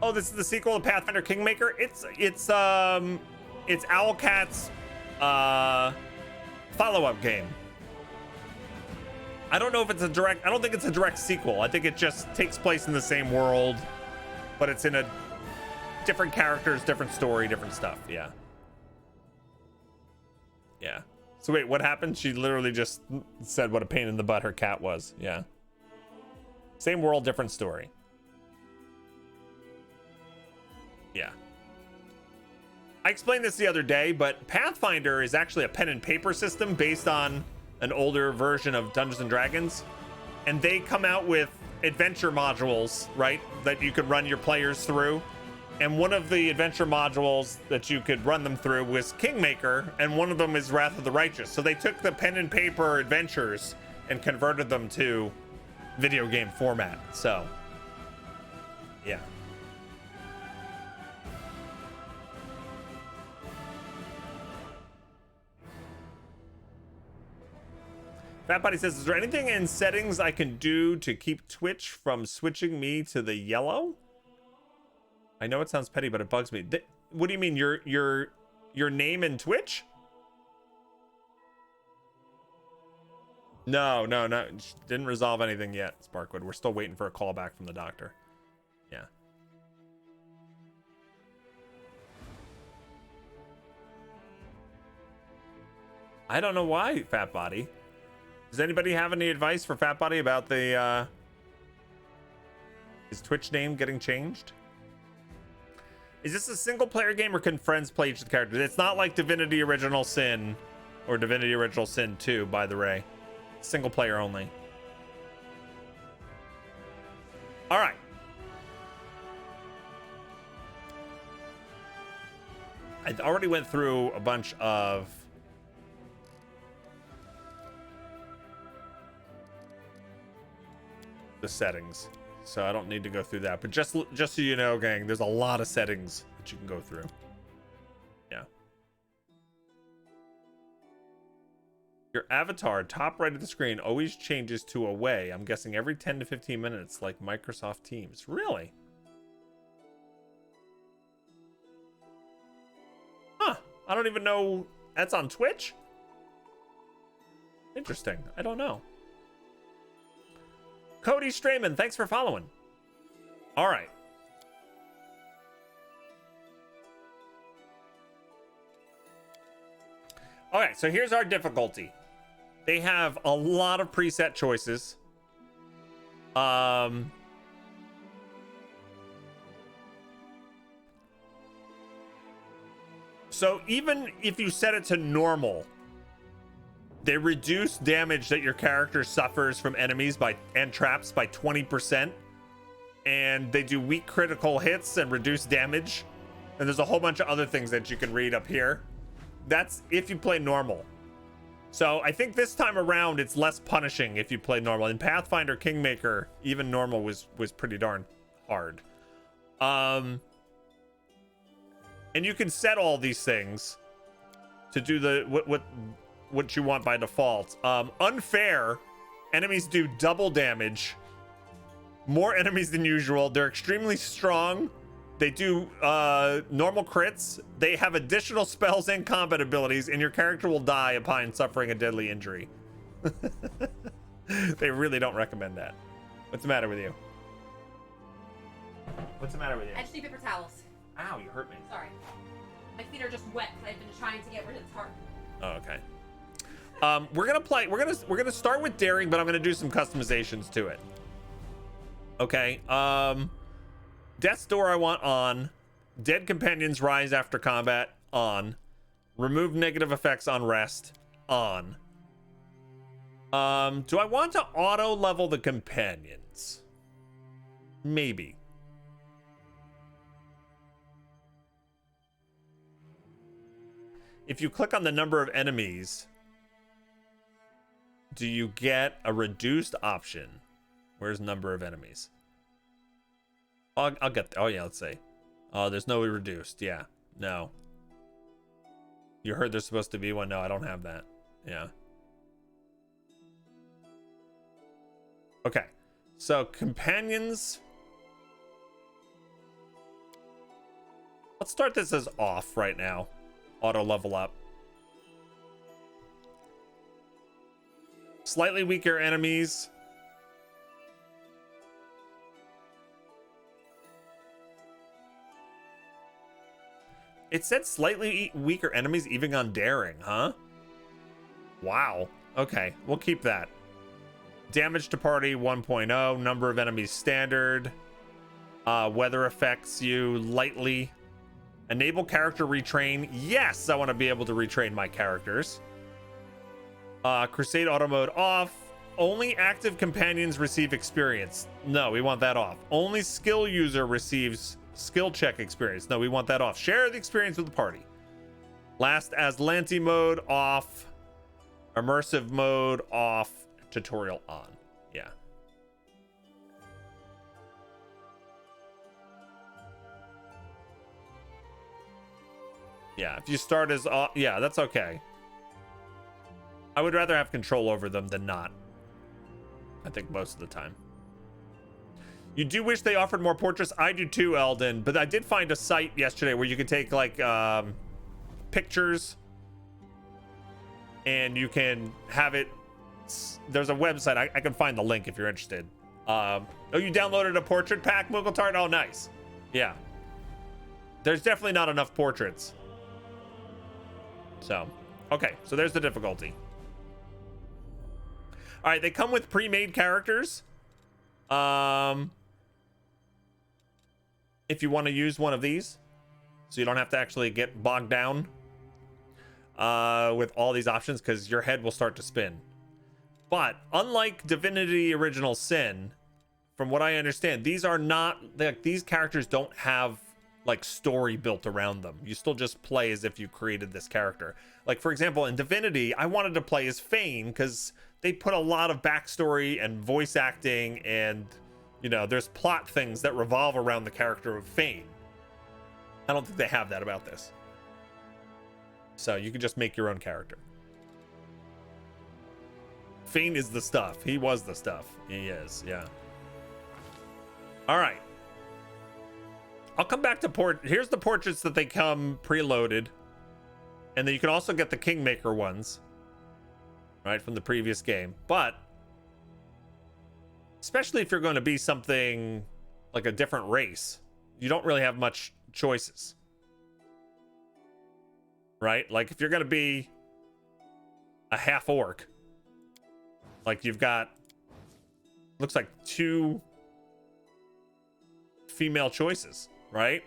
Oh, this is the sequel to Pathfinder Kingmaker. It's Owlcat's follow-up game. I don't know if it's a direct. I don't think it's a direct sequel. I think it just takes place in the same world, but it's in a different characters, different story, different stuff. Yeah. Yeah. So wait, what happened? She literally just said what a pain in the butt her cat was. Yeah. Same world, different story. Yeah. I explained this the other day, but Pathfinder is actually a pen and paper system based on an older version of Dungeons and Dragons. And they come out with adventure modules, right? That you could run your players through. And one of the adventure modules that you could run them through was Kingmaker, and one of them is Wrath of the Righteous. So they took the pen and paper adventures and converted them to video game format. So, yeah. Fat Buddy says, is there anything in settings I can do to keep Twitch from switching me to the yellow? I know it sounds petty, but it bugs me. What do you mean, your name in Twitch? No. Didn't resolve anything yet, Sparkwood. We're still waiting for a call back from the doctor. Yeah. I don't know why, Fat Body. Does anybody have any advice for Fat Body about the his Twitch name getting changed? Is this a single player game, or can friends play each of the characters? It's not like Divinity Original Sin or Divinity Original Sin 2, by the way. Single player only. All right. I already went through a bunch of the settings, so I don't need to go through that, but just so you know, gang, there's a lot of settings that you can go through. Yeah. Your avatar top right of the screen always changes to away. I'm guessing every 10 to 15 minutes, like Microsoft Teams. Really? Huh. I don't even know that's on Twitch. Interesting. I don't know. Cody Strayman, thanks for following. All right. All right, so here's our difficulty. They have a lot of preset choices. So even if you set it to normal, they reduce damage that your character suffers from enemies and traps by 20%. And they do weak critical hits and reduce damage. And there's a whole bunch of other things that you can read up here. That's if you play normal. So I think this time around it's less punishing if you play normal. In Pathfinder Kingmaker, even normal was pretty darn hard. And you can set all these things to do the what you want by default. Unfair, enemies do double damage, more enemies than usual. They're extremely strong. They do normal crits. They have additional spells and combat abilities, and your character will die upon suffering a deadly injury. They really don't recommend that. What's the matter with you? What's the matter with you? I just need paper towels. Ow, you hurt me. Sorry. My feet are just wet. I've been trying to get rid of the tarp. Oh, okay. We're gonna start with daring, but I'm gonna do some customizations to it. Okay. Death's Door I want on. Dead companions rise after combat on. Remove negative effects on rest on. Do I want to auto level the companions? Maybe. If you click on the number of enemies, do you get a reduced option? Where's number of enemies? I'll get there. Oh yeah, let's see. Oh, there's no reduced. Yeah, no. You heard there's supposed to be one. No, I don't have that. Yeah. Okay, so companions. Let's start this as off right now. Auto level up. Slightly weaker enemies. It said slightly weaker enemies even on daring, huh? Wow. Okay, we'll keep that. Damage to party 1.0. Number of enemies standard. Weather affects you lightly. Enable character retrain. Yes, I want to be able to retrain my characters. Crusade auto mode off. Only active companions receive experience. No, we want that off. Only skill user receives skill check experience. No, we want that off. Share the experience with the party. Last Aslanti mode off. Immersive mode off. Tutorial on. Yeah. Yeah, if you start as yeah, that's okay. I would rather have control over them than not. I think most of the time. You do wish they offered more portraits? I do too, Eldon. But I did find a site yesterday where you could take like pictures and you can have it. There's a website. I can find the link if you're interested. Oh, you downloaded a portrait pack, Muggletart? Oh, nice. Yeah. There's definitely not enough portraits. So, okay. So there's the difficulty. All right, they come with pre-made characters. If you want to use one of these, so you don't have to actually get bogged down with all these options, because your head will start to spin. But unlike Divinity Original Sin, from what I understand, these are not like, these characters don't have like story built around them. You still just play as if you created this character. Like, for example, in Divinity, I wanted to play as Fane because they put a lot of backstory and voice acting, and you know, there's plot things that revolve around the character of Fane. I don't think they have that about this. So you can just make your own character. Fane is the stuff. He was the stuff. He is, yeah. All right. I'll come back to here's the portraits that they come preloaded. And then you can also get the Kingmaker ones, right, from the previous game. But especially if you're going to be something like a different race, you don't really have much choices, right? Like if you're going to be a half orc, like you've got, looks like 2 female choices, right?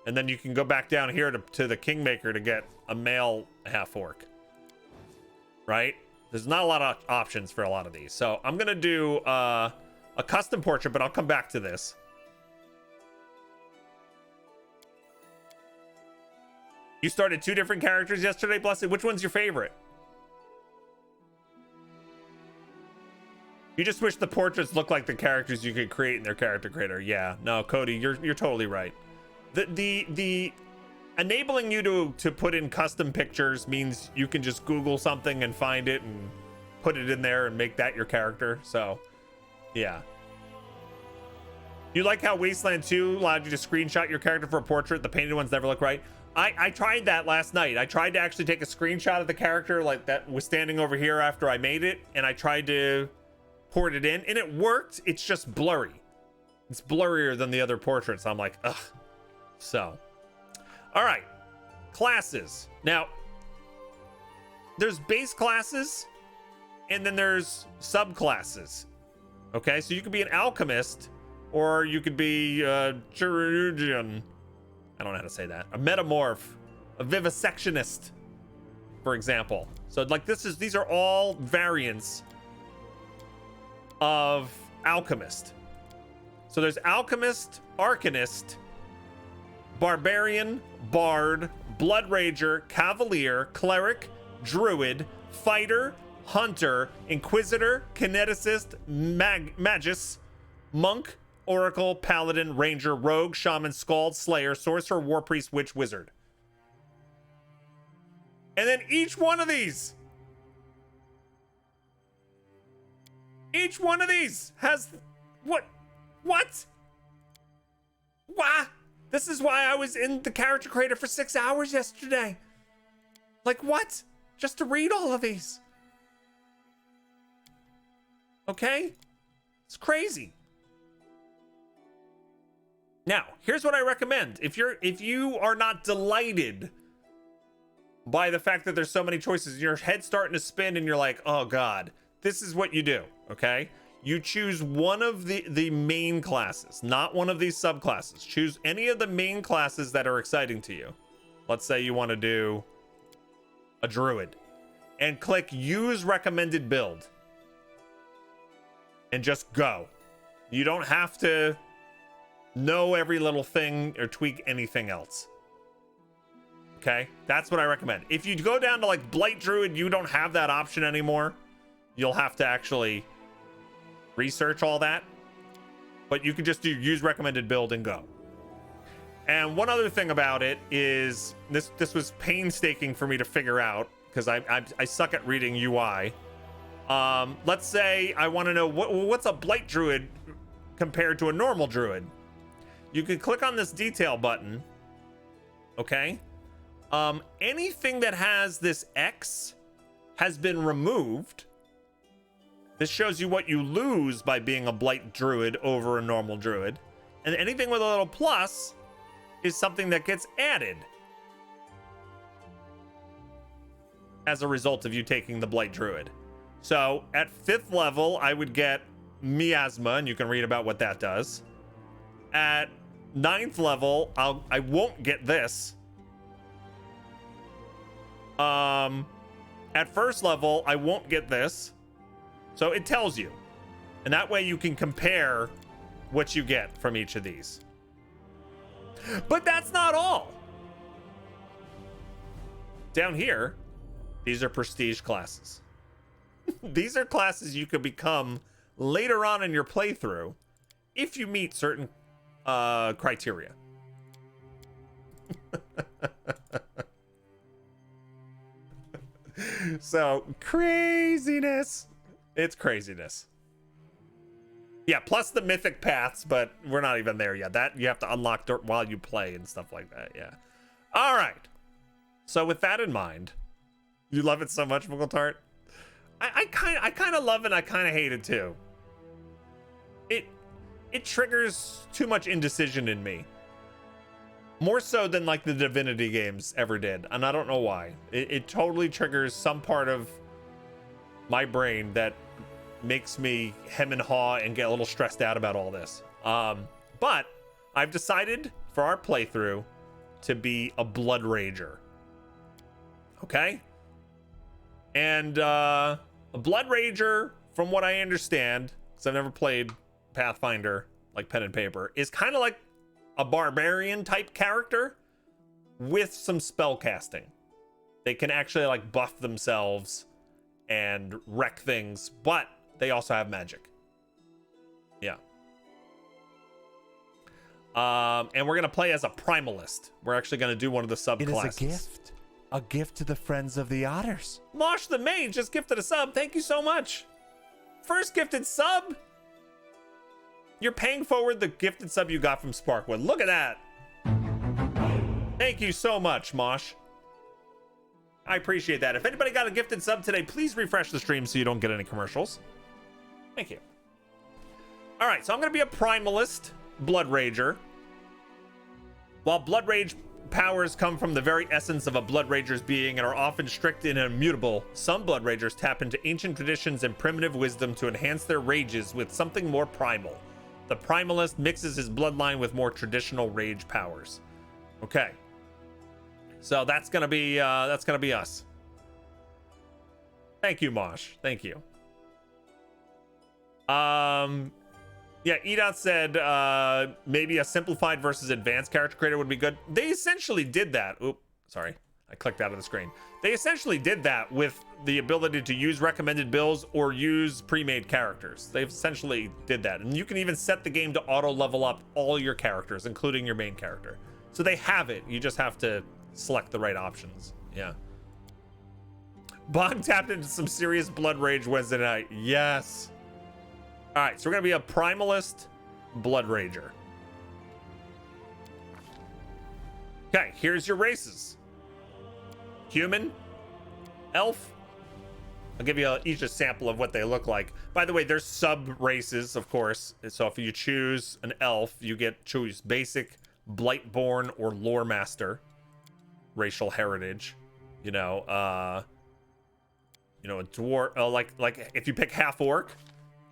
And then you can go back down here to the Kingmaker to get a male half orc, right? There's not a lot of options for a lot of these. So I'm going to do a custom portrait, but I'll come back to this. You started 2 different characters yesterday, Blessed. Which one's your favorite? You just wish the portraits looked like the characters you could create in their character creator. Yeah, no, Cody, you're totally right. The enabling you to put in custom pictures means you can just Google something and find it and put it in there and make that your character. So, yeah. You like how Wasteland 2 allowed you to screenshot your character for a portrait? The painted ones never look right. I tried that last night. I tried to actually take a screenshot of the character like that was standing over here after I made it, and I tried to port it in, and it worked. It's just blurry. It's blurrier than the other portraits. I'm like, ugh. So, all right, classes. Now, there's base classes, and then there's subclasses. Okay, so you could be an alchemist, or you could be chirurgeon. I don't know how to say that. A metamorph, a vivisectionist, for example. So like these are all variants of alchemist. So there's alchemist, arcanist, barbarian, bard, blood rager, cavalier, cleric, druid, fighter, hunter, inquisitor, kineticist, magus, monk, oracle, paladin, ranger, rogue, shaman, skald, slayer, sorcerer, war priest, witch, wizard. And then each one of these has what? This This is why I was in the character creator for 6 hours yesterday. Like, what? Just to read all of these. Okay? It's crazy. Now, here's what I recommend. If you are not delighted by the fact that there's so many choices, your head's starting to spin and you're like, oh God, this is what you do, okay? You choose one of the main classes, not one of these subclasses. Choose any of the main classes that are exciting to you. Let's say you want to do a druid and click use recommended build and just go. You don't have to know every little thing or tweak anything else. Okay, that's what I recommend. If you go down to like Blight Druid, you don't have that option anymore. You'll have to actually research all that, but you can just do use recommended build and go. And one other thing about it is this was painstaking for me to figure out because I suck at reading UI. Let's say I want to know what's a Blight Druid compared to a normal Druid. You can click on this detail button. Okay. Anything that has this X has been removed. This shows you what you lose by being a Blight Druid over a normal Druid. And anything with a little plus is something that gets added as a result of you taking the Blight Druid. So at 5th level, I would get Miasma, and you can read about what that does. At 9th level, I won't get this. At 1st level, I won't get this. So it tells you. And that way you can compare what you get from each of these. But that's not all. Down here, these are prestige classes. These are classes you could become later on in your playthrough if you meet certain criteria. So craziness. It's craziness. Yeah, plus the mythic paths, but we're not even there yet. That you have to unlock while you play and stuff like that. Yeah. All right. So with that in mind, you love it so much, Muggle Tart. I kind of love it. And I kind of hate it too. It triggers too much indecision in me. More so than like the Divinity games ever did, and I don't know why. It totally triggers some part of my brain that makes me hem and haw and get a little stressed out about all this. But I've decided for our playthrough to be a Blood Rager. Okay? And a Blood Rager, from what I understand, because I've never played Pathfinder like pen and paper, is kind of like a barbarian type character with some spell casting. They can actually like buff themselves and wreck things, but they also have magic. Yeah. And we're gonna play as a primalist. We're actually gonna do one of the subclasses. It is a gift to the friends of the Otters. Mosh the Mage just gifted a sub. Thank you so much. First gifted sub. You're paying forward the gifted sub you got from Sparkwood. Look at that. Thank you so much, Mosh. I appreciate that. If anybody got a gifted sub today, please refresh the stream so you don't get any commercials. Thank you. All right, so I'm going to be a primalist Blood Rager. While Blood Rage powers come from the very essence of a Blood Rager's being and are often strict and immutable, some Blood Ragers tap into ancient traditions and primitive wisdom to enhance their rages with something more primal. The primalist mixes his bloodline with more traditional rage powers. Okay. So that's gonna be us. Thank you, Mosh. Thank you. Yeah, Edot said maybe a simplified versus advanced character creator would be good. They essentially did that. Oop, sorry. I clicked out of the screen. They essentially did that with the ability to use recommended builds or use pre-made characters. They essentially did that. And you can even set the game to auto level up all your characters, including your main character. So they have it. You just have to select the right options. Yeah. Bog tapped into some serious Blood Rage Wednesday night. Yes. All right, so we're going to be a primalist Blood Rager. Okay, here's your races. Human, elf. I'll give you each a sample of what they look like. By the way, there's sub races, of course. So if you choose an elf, you get choose basic, Blightborn, or Lore Master racial heritage. You know, a dwarf. Like if you pick half orc,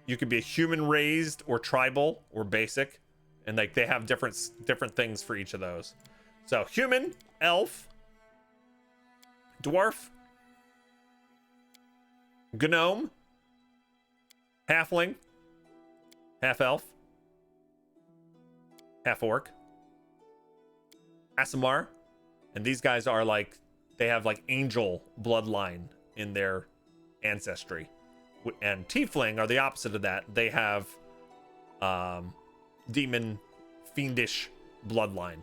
you could be a human raised or tribal or basic, and like they have different things for each of those. So human, elf, dwarf, gnome, halfling, half elf, half orc, Asimar, and these guys are like, they have like angel bloodline in their ancestry. And tiefling are the opposite of that. They have demon, fiendish bloodline.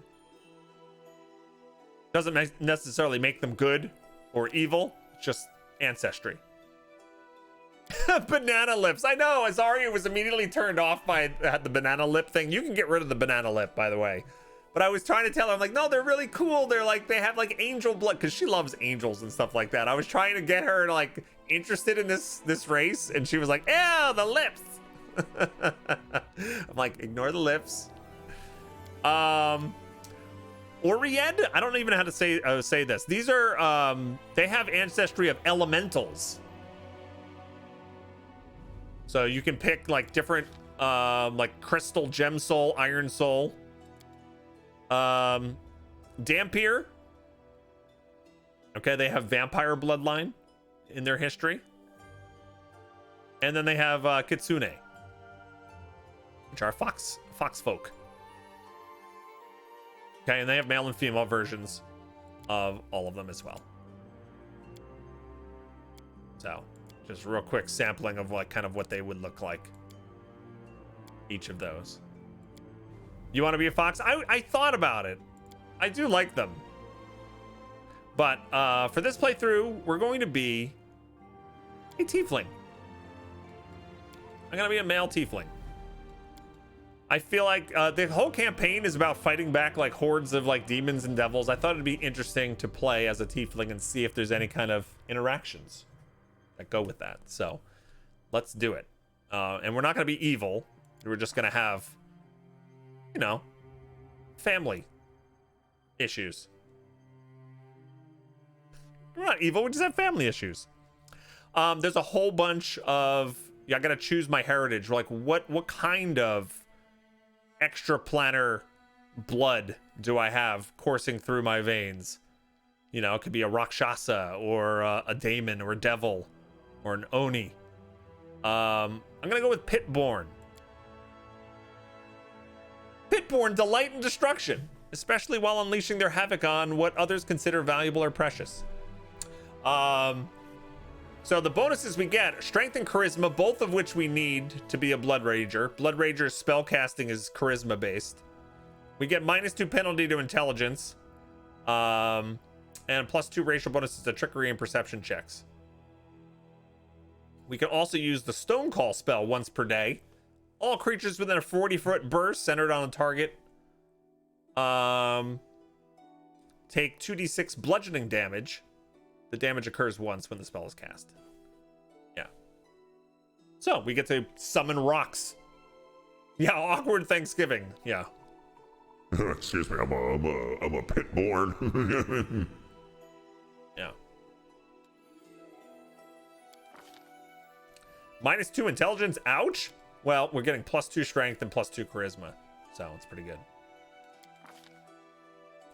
Doesn't necessarily make them good or evil, just ancestry. Banana lips. I know, Azaria was immediately turned off by the banana lip thing. You can get rid of the banana lip, by the way. But I was trying to tell her, I'm like, no, they're really cool. They're like, they have like angel blood, because she loves angels and stuff like that. I was trying to get her like interested in this race, and she was like, ew, the lips. I'm like, ignore the lips. Oried, I don't even know how to say this. These are they have ancestry of elementals. So you can pick like different like crystal, gem soul, iron soul. Dampier. Okay, they have vampire bloodline in their history. And then they have Kitsune, which are fox folk. Okay, and they have male and female versions of all of them as well. So, just a real quick sampling of like kind of what they would look like. Each of those. You want to be a fox? I thought about it. I do like them. But for this playthrough, we're going to be a tiefling. I'm going to be a male tiefling. I feel like the whole campaign is about fighting back like hordes of like demons and devils. I thought it'd be interesting to play as a tiefling and see if there's any kind of interactions that go with that. So let's do it. And we're not going to be evil. We're just going to have, you know, family issues. We're not evil, we just have family issues. There's a whole bunch of, I gotta choose my heritage. Like what kind of extraplanar blood do I have coursing through my veins? You know, it could be a Rakshasa or a daemon or a devil or an Oni. I'm gonna go with Pitborn. Pitborn delight in destruction, especially while unleashing their havoc on what others consider valuable or precious. So the bonuses we get, strength and charisma, both of which we need to be a Blood Rager. Blood Rager's spell casting is charisma based. We get -2 penalty to intelligence, and +2 racial bonuses to trickery and perception checks. We can also use the Stone Call spell once per day. All creatures within a 40-foot burst centered on a target take 2d6 bludgeoning damage. The damage occurs once when the spell is cast. Yeah. So we get to summon rocks. Yeah, awkward Thanksgiving. Yeah. Excuse me, I'm a Pitborn. Yeah. -2 intelligence. Ouch. Well, we're getting +2 strength and +2 charisma, so it's pretty good.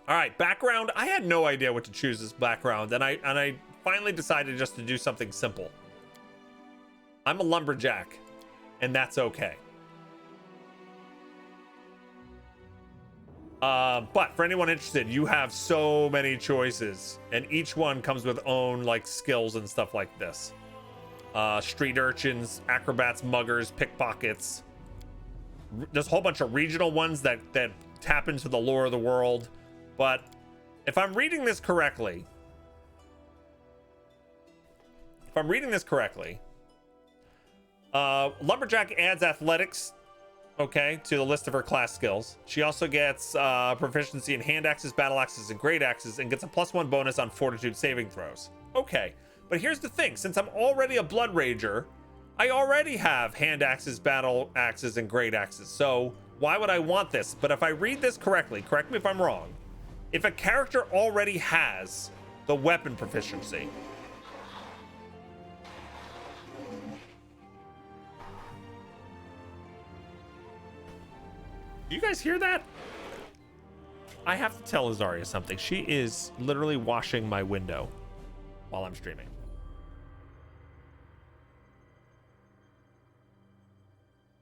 All right, background. I had no idea what to choose as background, and I finally decided just to do something simple. I'm a lumberjack, and that's okay. But for anyone interested, you have so many choices, and each one comes with own like skills and stuff like this. Street urchins, acrobats, muggers, pickpockets. There's a whole bunch of regional ones that tap into the lore of the world. But if I'm reading this correctly, lumberjack adds athletics Okay, to the list of her class skills. She also gets proficiency in hand axes, battle axes, and great axes, and gets a +1 bonus on fortitude saving throws. Okay, but here's the thing. Since I'm already a Blood Rager, I already have hand axes, battle axes, and great axes. So why would I want this? But if I read this correctly, correct me if I'm wrong, if a character already has the weapon proficiency, you guys hear that? I have to tell Azaria something. She is literally washing my window while I'm streaming.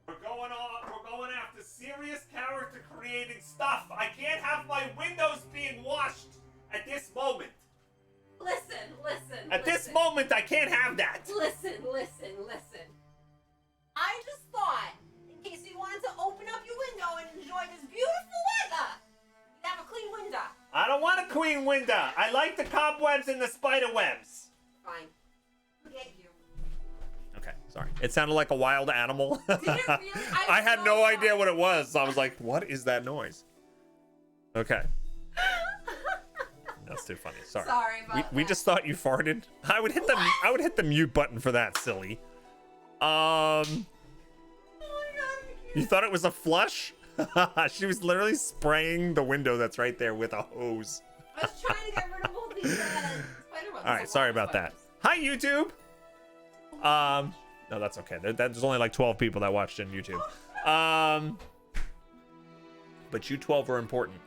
We're going after serious character creating stuff. I can't have my windows being washed at this moment. Listen. At this moment, I can't have that. Listen. I just thought, in case you wanted to open up your window and enjoy this beautiful weather, you'd have a clean window. I don't want a clean window. I like the cobwebs and the spider webs. Fine. Forget you. Okay, sorry. It sounded like a wild animal. Did it really? I had no idea what it was. So I was like, what is that noise? Okay. That's too funny. Sorry. Sorry about We that. just thought you farted. I would hit the mute button for that, silly. Oh my god. You thought it was a flush? She was literally spraying the window that's right there with a hose. I was trying to get rid of all these spider webs. All right, sorry about that. Hi, YouTube. No, that's okay. There's only like 12 people that watched on YouTube. But you 12 are important.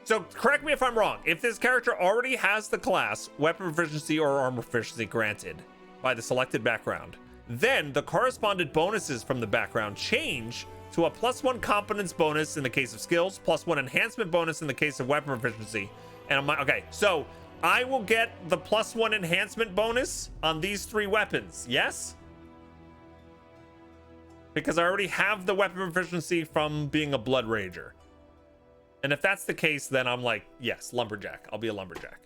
So correct me if I'm wrong. If this character already has the class, weapon proficiency or armor proficiency granted by the selected background, then the correspondent bonuses from the background change to a +1 competence bonus in the case of skills, +1 enhancement bonus in the case of weapon proficiency. And I'm like, okay, so I will get the +1 enhancement bonus on these 3 weapons, yes? Because I already have the weapon proficiency from being a Blood Rager. And if that's the case, then I'm like, yes, lumberjack. I'll be a lumberjack.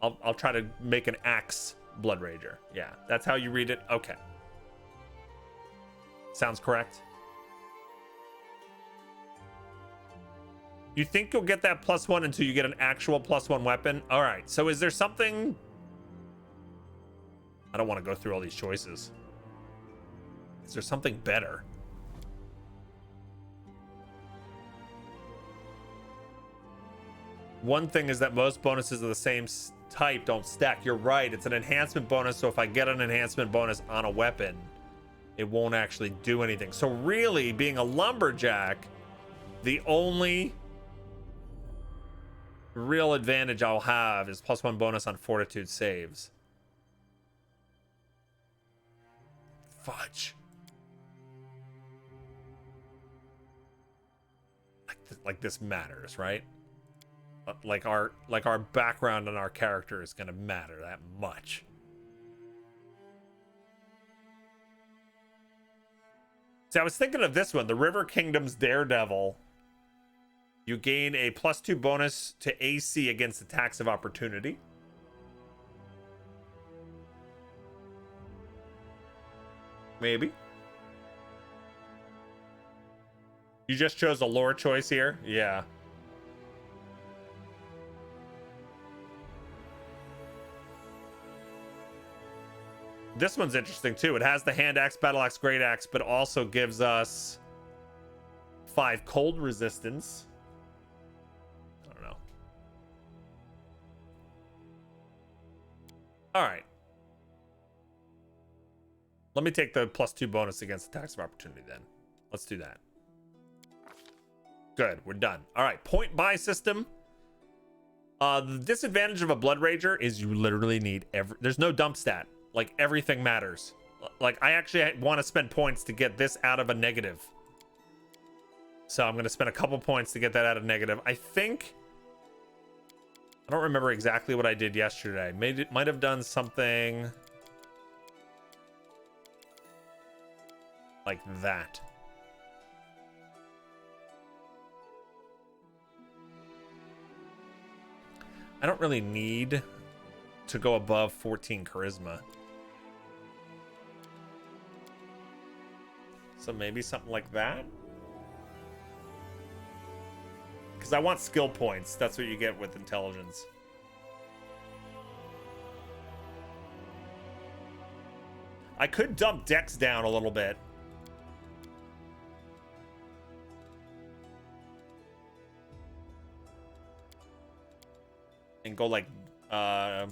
I'll try to make an axe Blood Rager. Yeah, that's how you read it. Okay. Sounds correct. You think you'll get that +1 until you get an actual +1 weapon? All right. So is there something? I don't want to go through all these choices. Is there something better? One thing is that most bonuses of the same type don't stack. You're right. It's an enhancement bonus. So if I get an enhancement bonus on a weapon, it won't actually do anything. So really, being a lumberjack, the only real advantage I'll have is +1 bonus on fortitude saves. Fudge. Like this matters, right? Like our background and our character is gonna matter that much. See, I was thinking of this one, the River Kingdom's Daredevil. You gain a +2 bonus to AC against attacks of opportunity. Maybe. You just chose a lore choice here? Yeah. This one's interesting too. It has the hand axe, battle axe, great axe, but also gives us 5 cold resistance. I don't know. All right. Let me take the +2 bonus against attacks of opportunity then. Let's do that. Good, we're done. All right, point buy system. The disadvantage of a Blood Rager is you literally need there's no dump stat. Like, everything matters. Like, I actually want to spend points to get this out of a negative. So I'm going to spend a couple points to get that out of negative. I think... I don't remember exactly what I did yesterday. Might have done something... like that. I don't really need to go above 14 charisma. So maybe something like that? Because I want skill points. That's what you get with intelligence. I could dump Dex down a little bit. And go like, I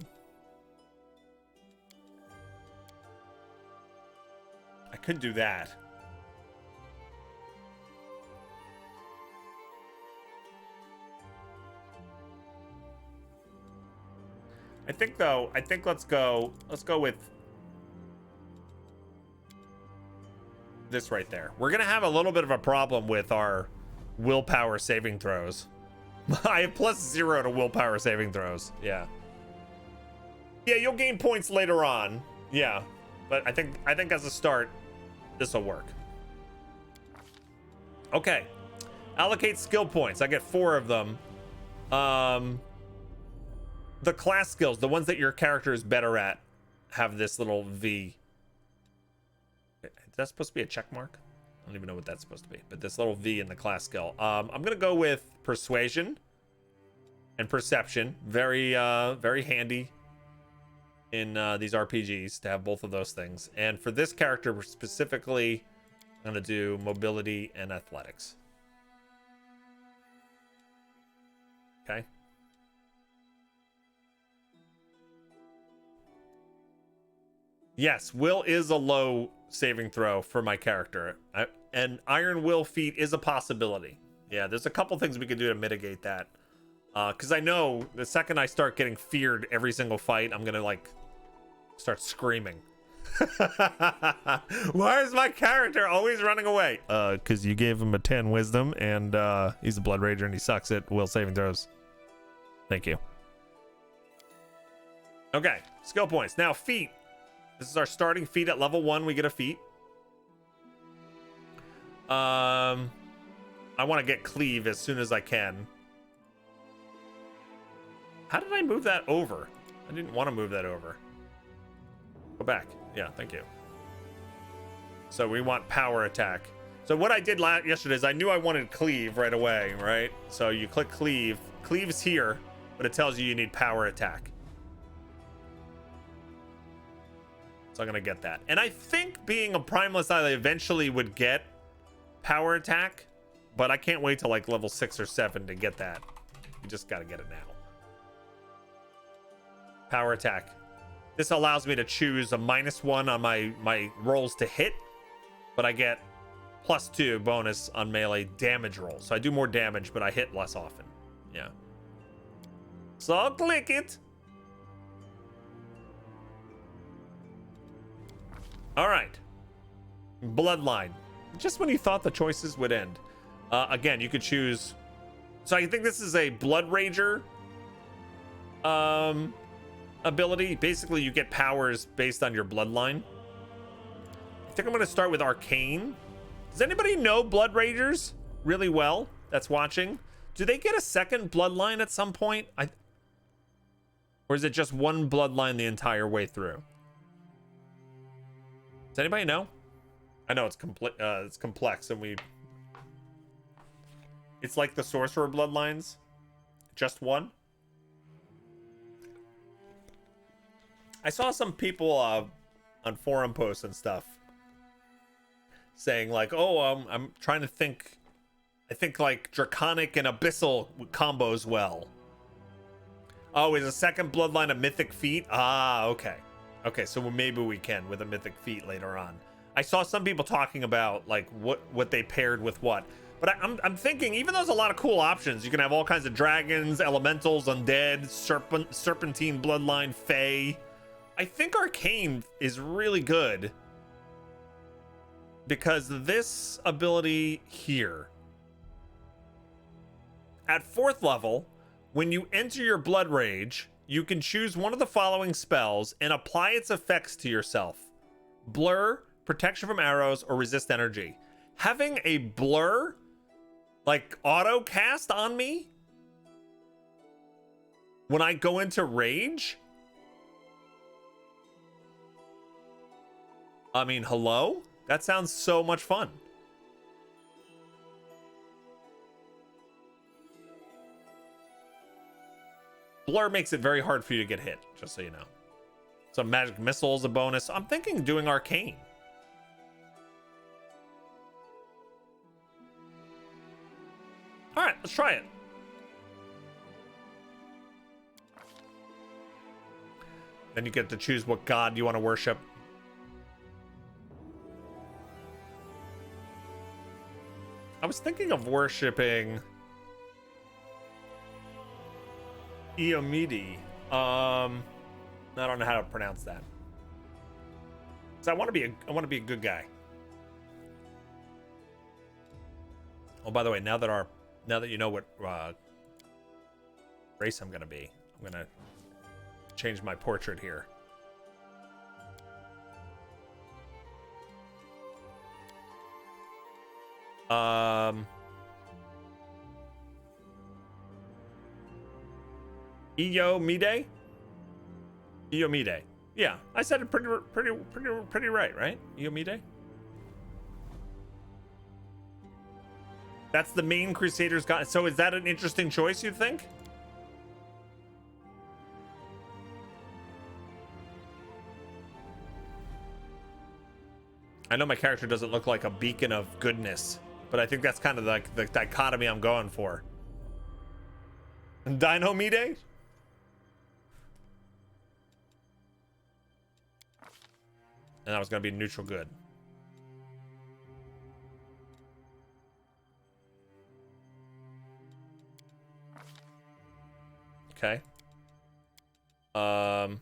could do that. I think though, let's go with this right there. We're gonna have a little bit of a problem with our willpower saving throws. I have +0 to willpower saving throws. Yeah. Yeah, you'll gain points later on. Yeah. But I think as a start, this will work. Okay. Allocate skill points. I get 4 of them. The class skills, the ones that your character is better at, have this little V. Is that supposed to be a check mark? I don't even know what that's supposed to be, but this little V in the class skill. I'm gonna go with persuasion and perception. Very handy in these RPGs to have both of those things. And for this character specifically, I'm gonna do mobility and athletics. Okay. Yes, will is a low saving throw for my character. And Iron Will feat is a possibility. Yeah, there's a couple things we could do to mitigate that. Because I know the second I start getting feared every single fight, I'm going to, like, start screaming. Why is my character always running away? Because you gave him a 10 wisdom, and he's a Blood Rager, and he sucks at will saving throws. Thank you. Okay, skill points. Now, feat. This is our starting feat at level 1. We get a feat. I want to get cleave as soon as I can. How did I move that over? I didn't want to move that over. Go back. Yeah, thank you. So we want power attack. So what I did yesterday is I knew I wanted cleave right away, right? So you click cleave. Cleave is here, but it tells you need power attack. So I'm gonna get that. And I think being a primalist, I eventually would get power attack, but I can't wait till like level 6 or 7 to get that. You just gotta get it now. Power attack. This allows me to choose a -1 on my rolls to hit, but I get +2 bonus on melee damage rolls. So I do more damage, but I hit less often. Yeah. So I'll click it. All right. Bloodline. Just when you thought the choices would end. Again, you could choose. So I think this is a Blood Rager ability. Basically, you get powers based on your bloodline. I think I'm going to start with Arcane. Does anybody know Blood Ragers really well that's watching? Do they get a second bloodline at some point? Or is it just one bloodline the entire way through? Does anybody know? I know it's complex, and it's like the sorcerer bloodlines, just one. I saw some people on forum posts and stuff saying like, "Oh, I'm trying to think. I think like draconic and abyssal combos well." Oh, is a second bloodline a mythic feat? Ah, okay. Okay, so maybe we can with a mythic feat later on. I saw some people talking about like what they paired with what, but I'm thinking even though there's a lot of cool options, you can have all kinds of dragons, elementals, undead, serpentine bloodline, fae. I think Arcane is really good because this ability here at 4th level, when you enter your Blood Rage, you can choose one of the following spells and apply its effects to yourself. Blur, protection from arrows, or resist energy. Having a blur, like auto cast on me when I go into rage? I mean, hello? That sounds so much fun. Blur makes it very hard for you to get hit, just so you know. So magic missile is a bonus. I'm thinking doing arcane. All right, let's try it. Then you get to choose what god you want to worship. I was thinking of worshiping Iomidi. I don't know how to pronounce that. So I want to be a good guy. Oh, by the way, now that you know what race I'm gonna be, I'm gonna change my portrait here. Iomide? Iomide. Yeah, I said it pretty right? Iomide? That's the main Crusader's god. So is that an interesting choice, you think? I know my character doesn't look like a beacon of goodness, but I think that's kind of like the dichotomy I'm going for. Dinomide? And that was going to be neutral good. Okay. Body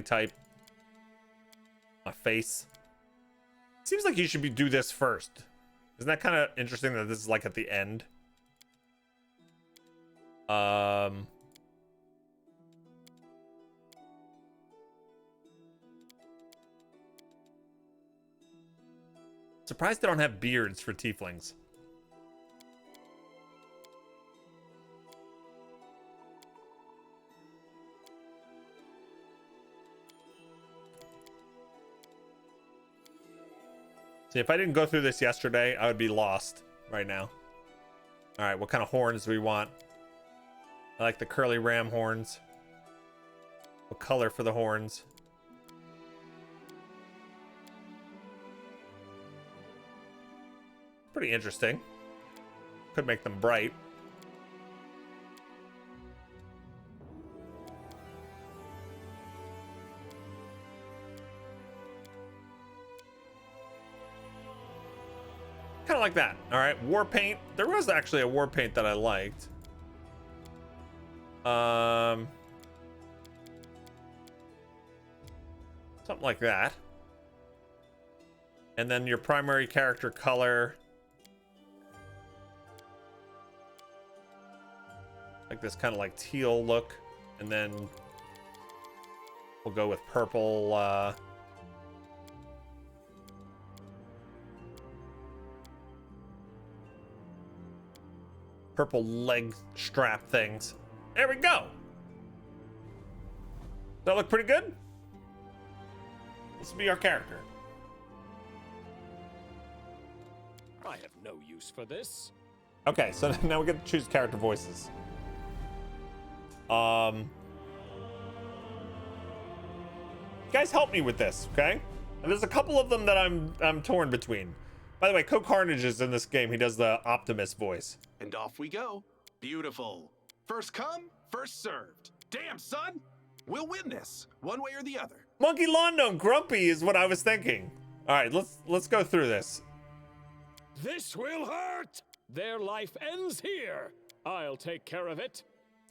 type. My face. Seems like you should do this first. Isn't that kind of interesting that this is like at the end? Surprised they don't have beards for tieflings. See, if I didn't go through this yesterday, I would be lost right now. All right, what kind of horns do we want? I like the curly ram horns. What color for the horns? Pretty interesting. Could make them bright. Kind of like that. All right, war paint. There was actually a war paint that I liked. Something like that. And then your primary character color. Like this kind of like teal look. And then we'll go with purple, purple leg strap things. There we go. Does that look pretty good? This will be our character. I have no use for this. Okay, so now we get to choose character voices. You guys help me with this, okay? And there's a couple of them that I'm torn between. By the way, Co Carnage is in this game. He does the Optimus voice. And off we go. Beautiful. First come, first served. Damn, son. We'll win this, one way or the other. Monkey Lawn Gnome Grumpy is what I was thinking. All right, let's go through this. This will hurt. Their life ends here. I'll take care of it.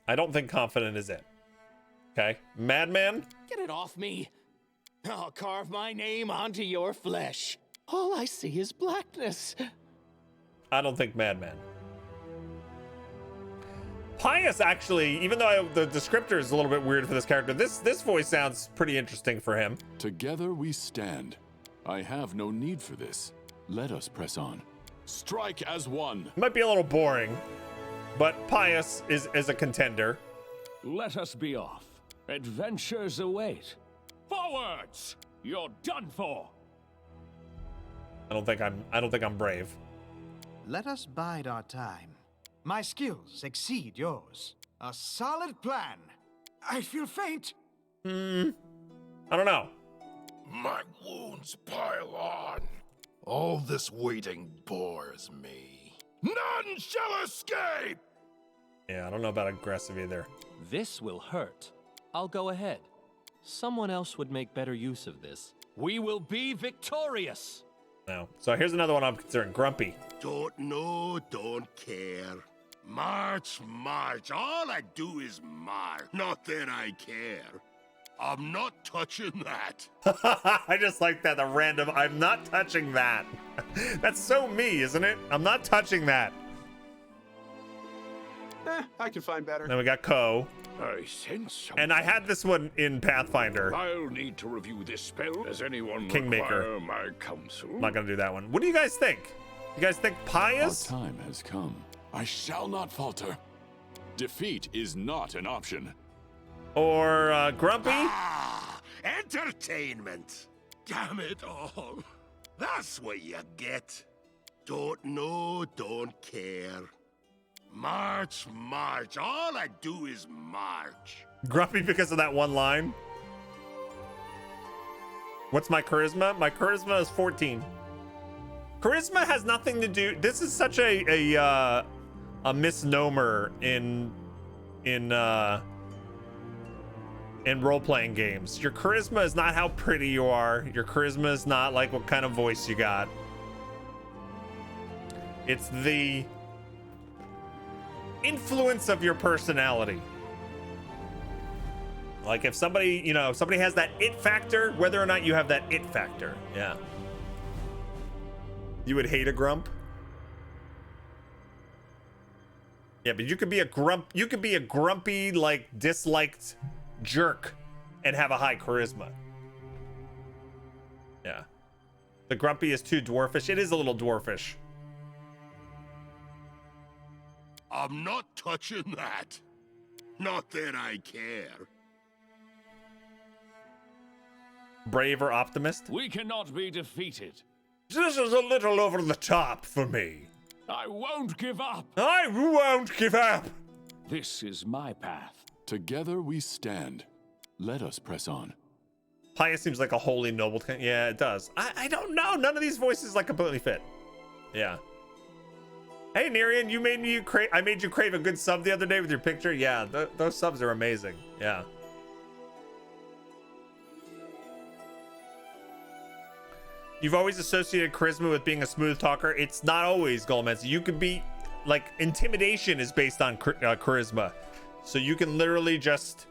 I don't think confident is it. Okay, Madman. Get it off me. I'll carve my name onto your flesh. All I see is blackness. I don't think Madman. Pius, actually, even though the descriptor is a little bit weird for this character, this voice sounds pretty interesting for him. Together we stand. I have no need for this. Let us press on. Strike as one. It might be a little boring, but Pius is a contender. Let us be off. Adventures await. Forwards! You're done for. I don't think I'm brave. Let us bide our time. My skills exceed yours. A solid plan. I feel faint. I don't know. My wounds pile on. All this waiting bores me. None shall escape! Yeah, I don't know about aggressive either. This will hurt. I'll go ahead. Someone else would make better use of this. We will be victorious! No. So here's another one I'm considering. Grumpy. Don't know, don't care. March, march. All I do is march. Not that I care. I'm not touching that. I just like that. The random, I'm not touching that. That's so me, isn't it? I'm not touching that. I can find better. Then we got Ko. I sense something. And I had this one in Pathfinder. I'll need to review this spell. Does anyone Kingmaker. require my counsel? I'm not gonna do that one. What do you guys think? You guys think pious? Our time has come. I shall not falter. Defeat is not an option. Or grumpy? Ah, entertainment. Damn it all. That's what you get. Don't know, don't care. March, march. All I do is march. Grumpy because of that one line. What's my charisma? My charisma is 14. Charisma has nothing to do. This is such a misnomer in role-playing games. Your charisma is not how pretty you are. Your charisma is not like what kind of voice you got. It's the influence of your personality. Like if somebody, you know, somebody has that it factor, whether or not you have that it factor. Yeah. You would hate a grump? Yeah, but you could be a grumpy, like disliked jerk and have a high charisma. Yeah. The grumpy is too dwarfish. It is a little dwarfish. I'm not touching that. Not that I care. Brave or optimist? We cannot be defeated. This is a little over the top for me. I won't give up. I won't give up. This is my path. Together we stand. Let us press on. Pious seems like a holy noble. Yeah, it does. I don't know. None of these voices like completely fit. Yeah. Hey, Nerian, you made me I made you crave a good sub the other day with your picture. Yeah, those subs are amazing. Yeah. You've always associated charisma with being a smooth talker. It's not always, Golmez. You could be, like, intimidation is based on charisma. So you can literally just,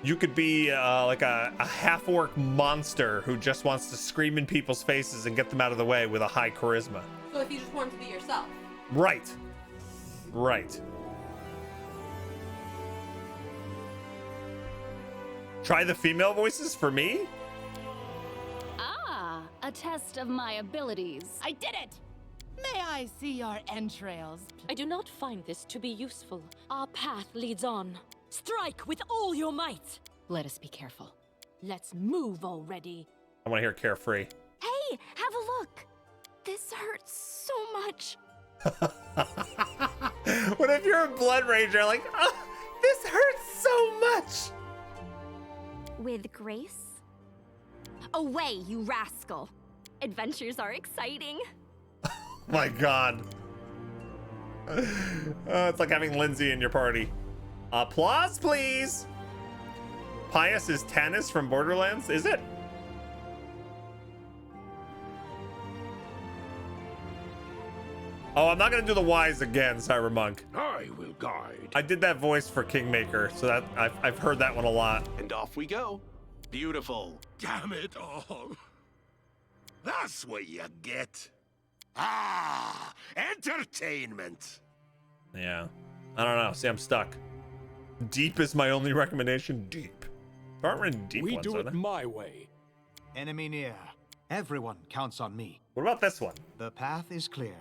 you could be like a half-orc monster who just wants to scream in people's faces and get them out of the way with a high charisma. So if you just want to be yourself. Right. Right. Try the female voices for me? A test of my abilities. I did it! May I see your entrails? I do not find this to be useful. Our path leads on. Strike with all your might! Let us be careful. Let's move already. I want to hear Carefree. Hey, have a look! This hurts so much. What if you're a blood ranger? Like, oh, this hurts so much! With grace? Away, you rascal! Adventures are exciting. My God. It's like having Lindsay in your party. Applause, please. Pious is Tannis from Borderlands, is it? Oh, I'm not gonna do the wise again, Cybermonk. I will guide. I did that voice for Kingmaker, so that I've heard that one a lot. And off we go. Beautiful. Damn it all. That's what you get. Ah, entertainment. Yeah. I don't know. See, I'm stuck. Deep is my only recommendation. Deep. There aren't really deep we ones, do are it there? my way. Enemy near. Everyone counts on me. What about this one? The path is clear.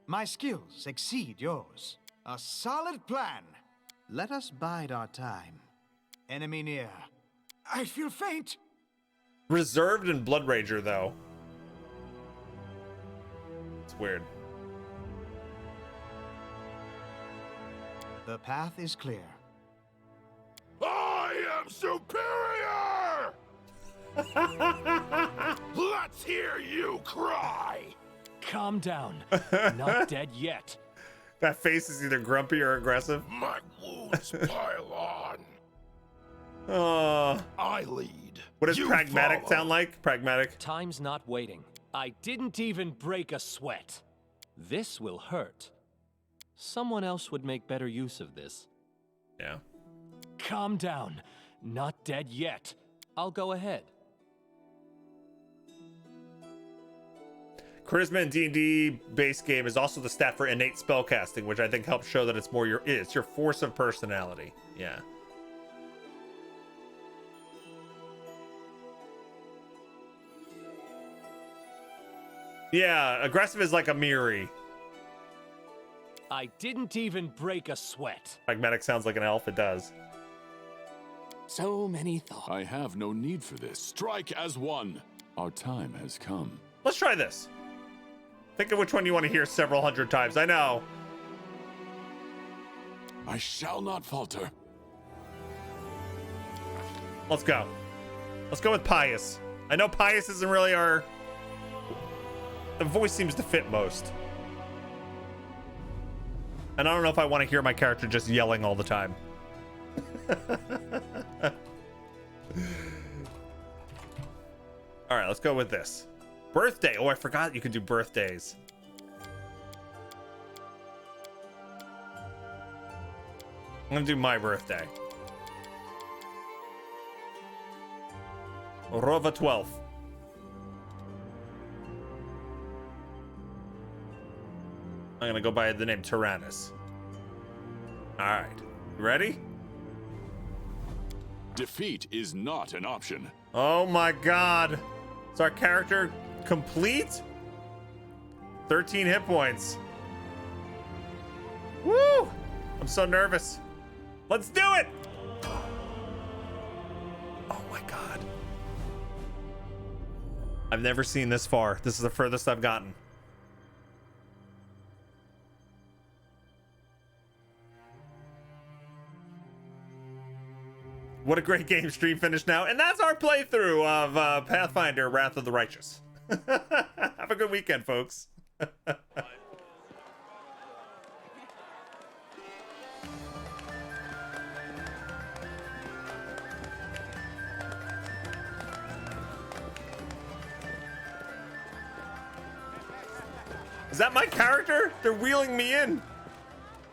My skills exceed yours. A solid plan. Let us bide our time. Enemy near. I feel faint. Reserved and Blood Rager, though. It's weird. The path is clear. I am superior! Let's hear you cry! Calm down. Not dead yet. That face is either grumpy or aggressive. My wounds pile on. I lead. What does You pragmatic follow. sound like? Pragmatic. Time's not waiting. I didn't even break a sweat. This will hurt. Someone else would make better use of this. Yeah. Calm down. Not dead yet. I'll go ahead. Charisma in D&D base game is also the stat for innate spellcasting, which I think helps show that it's more your force of personality. Yeah. Yeah, aggressive is like a Miri. I didn't even break a sweat. Pragmatic sounds like an elf, it does. So many thoughts. I have no need for this. Strike as one. Our time has come. Let's try this. Think of which one you want to hear several hundred times. I know. I shall not falter. Let's go. Let's go with Pious. I know Pious isn't really our... The voice seems to fit most. And I don't know if I want to hear my character just yelling all the time. All right, let's go with this. Birthday. Oh, I forgot you could do birthdays. I'm gonna do my birthday. Rova 12th. I'm gonna go by the name Tyrannus. All right, you ready? Defeat is not an option. Oh my God. Is our character complete? 13 hit points. Woo! I'm so nervous. Let's do it! Oh my God. I've never seen this far. This is the furthest I've gotten. What a great game. Stream finished now. And that's our playthrough of Pathfinder Wrath of the Righteous. Have a good weekend, folks. Is that my character? They're wheeling me in.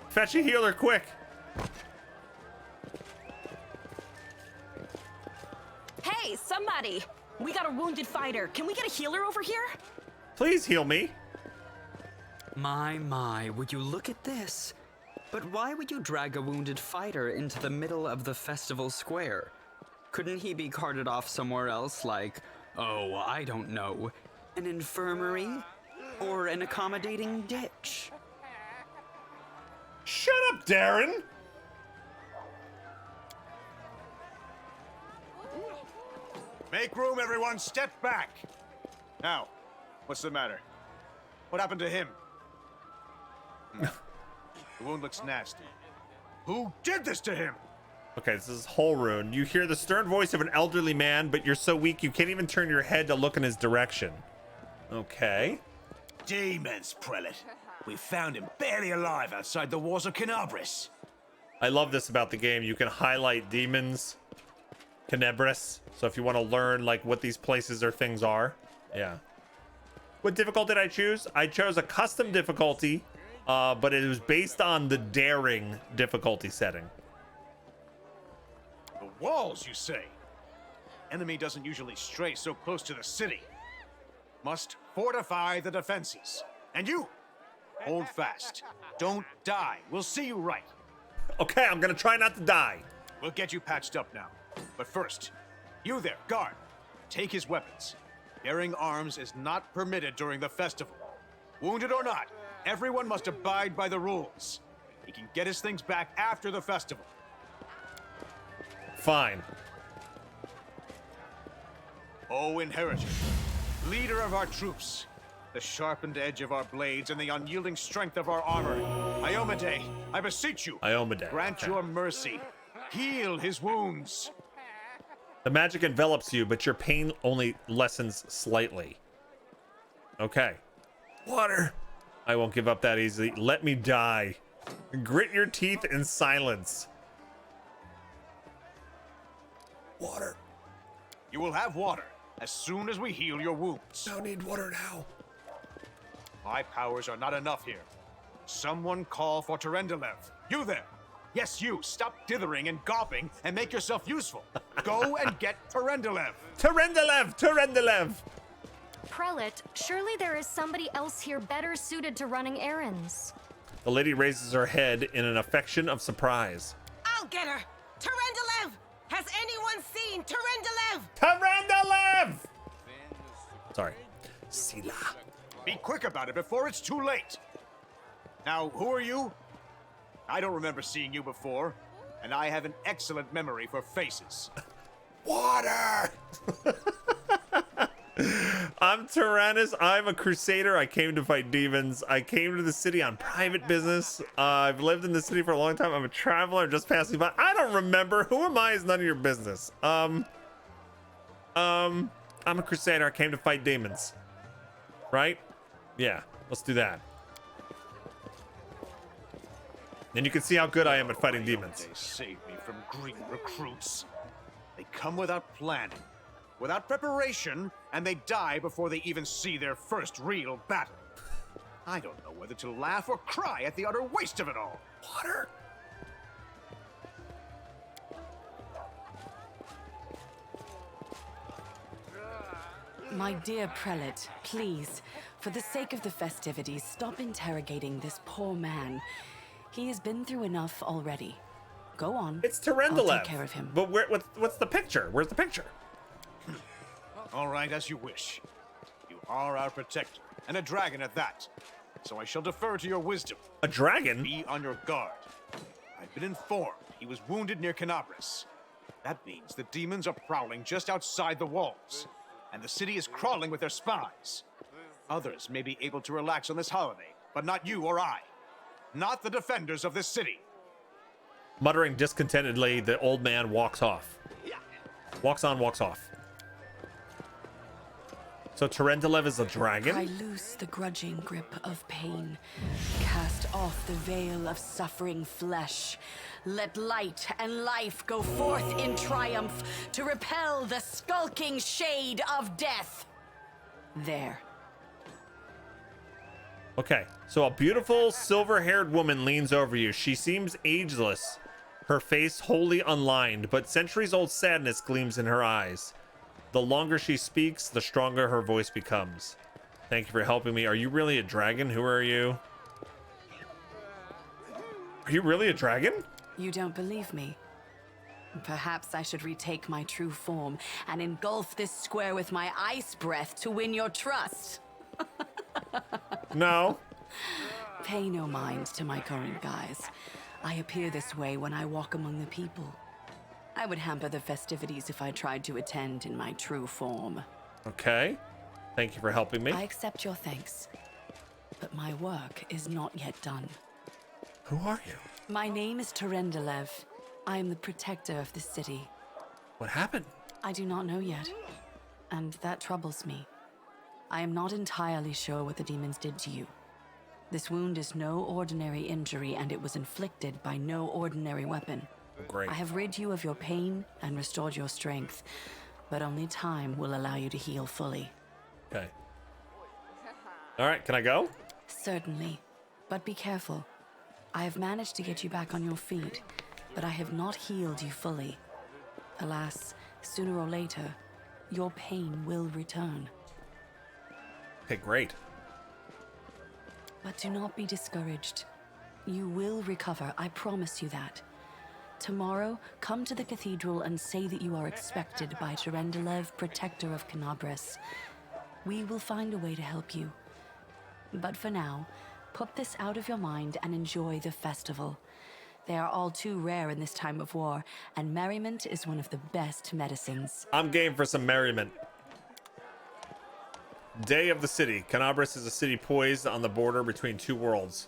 Fetch a healer quick. Hey, somebody! We got a wounded fighter. Can we get a healer over here? Please heal me. My, would you look at this? But why would you drag a wounded fighter into the middle of the festival square? Couldn't he be carted off somewhere else, like, oh, I don't know, an infirmary? Or an accommodating ditch? Shut up, Darren! Make room, everyone. Step back. Now, what's the matter? What happened to him? The wound looks nasty. Who did this to him? Okay, this is whole rune. You hear the stern voice of an elderly man, but you're so weak you can't even turn your head to look in his direction. Okay. Demons, Prelate. We found him barely alive outside the walls of Canabris. I love this about the game. You can highlight demons, Canabris. So if you want to learn like what these places or things are. Yeah. What difficulty did I choose? I chose a custom difficulty, but it was based on the daring difficulty setting. The walls, you say? Enemy doesn't usually stray so close to the city. Must fortify the defenses. And you, hold fast. Don't die. We'll see you right. Okay, I'm gonna try not to die. We'll get you patched up now. But first, you there, guard. Take his weapons. Bearing arms is not permitted during the festival. Wounded or not, everyone must abide by the rules. He can get his things back after the festival. Fine. O Inheritor, leader of our troops, the sharpened edge of our blades and the unyielding strength of our armor, Iomade, I beseech you. Iomade. Grant Okay. your mercy. Heal his wounds. The magic envelops you, but your pain only lessens slightly. Okay. Water. I won't give up that easily. Let me die. Grit your teeth in silence. Water. You will have water as soon as we heal your wounds. I need water now. My powers are not enough here. Someone call for Terendelev. You there. Yes, you. Stop dithering and gawping and make yourself useful. Go and get Terendelev. Terendelev! Terendelev! Prelate, surely there is somebody else here better suited to running errands. The lady raises her head in an affection of surprise. I'll get her. Terendelev! Has anyone seen Terendelev? Terendelev! Sorry. Sila. Be quick about it before it's too late. Now, who are you? I don't remember seeing you before, and I have an excellent memory for faces. Water! I'm Tyrannus. I'm a crusader. I came to fight demons. I came to the city on private business. I've lived in the city for a long time. I'm a traveler just passing by. I don't remember. Who am I is none of your business. I'm a crusader. I came to fight demons. Right? Yeah, let's do that. Then you can see how good I am at fighting demons. They save me from green recruits. They come without planning, without preparation, and they die before they even see their first real battle. I don't know whether to laugh or cry at the utter waste of it all. Water. My dear prelate, please, for the sake of the festivities, stop interrogating this poor man. He has been through enough already. Go on. It's Terendelev. I'll take care of him. But what's the picture? Where's the picture? All right, as you wish. You are our protector, and a dragon at that. So I shall defer to your wisdom. A dragon? Be on your guard. I've been informed he was wounded near Canabris. That means the demons are prowling just outside the walls, and the city is crawling with their spies. Others may be able to relax on this holiday, but not you or I. Not the defenders of this city. Muttering discontentedly, the old man walks off. Walks on, walks off. So Terendelev is a dragon? I loose the grudging grip of pain. Cast off the veil of suffering flesh. Let light and life go forth in triumph to repel the skulking shade of death. There. Okay, so a beautiful silver-haired woman leans over you. She seems ageless, her face wholly unlined, but centuries-old sadness gleams in her eyes. The longer she speaks, the stronger her voice becomes. Thank you for helping me. Are you really a dragon? Who are you? Are you really a dragon? You don't believe me? Perhaps I should retake my true form and engulf this square with my ice breath to win your trust. No. Pay no mind to my current guise. I appear this way when I walk among the people. I would hamper the festivities if I tried to attend in my true form. Okay. Thank you for helping me. I accept your thanks, but my work is not yet done. Who are you? My name is Terendelev. I am the protector of the city. What happened? I do not know yet, and that troubles me. I am not entirely sure what the demons did to you. This wound is no ordinary injury, and it was inflicted by no ordinary weapon. Great. I have rid you of your pain and restored your strength, but only time will allow you to heal fully. Okay. All right, can I go? Certainly, but be careful. I have managed to get you back on your feet, but I have not healed you fully. Alas, sooner or later, your pain will return. Okay, great. But do not be discouraged. You will recover, I promise you that. Tomorrow, come to the cathedral and say that you are expected by Terendelev, protector of Canabris. We will find a way to help you. But for now, put this out of your mind and enjoy the festival. They are all too rare in this time of war, and merriment is one of the best medicines. I'm game for some merriment. Day of the city. Canabris is a city poised on the border between two worlds.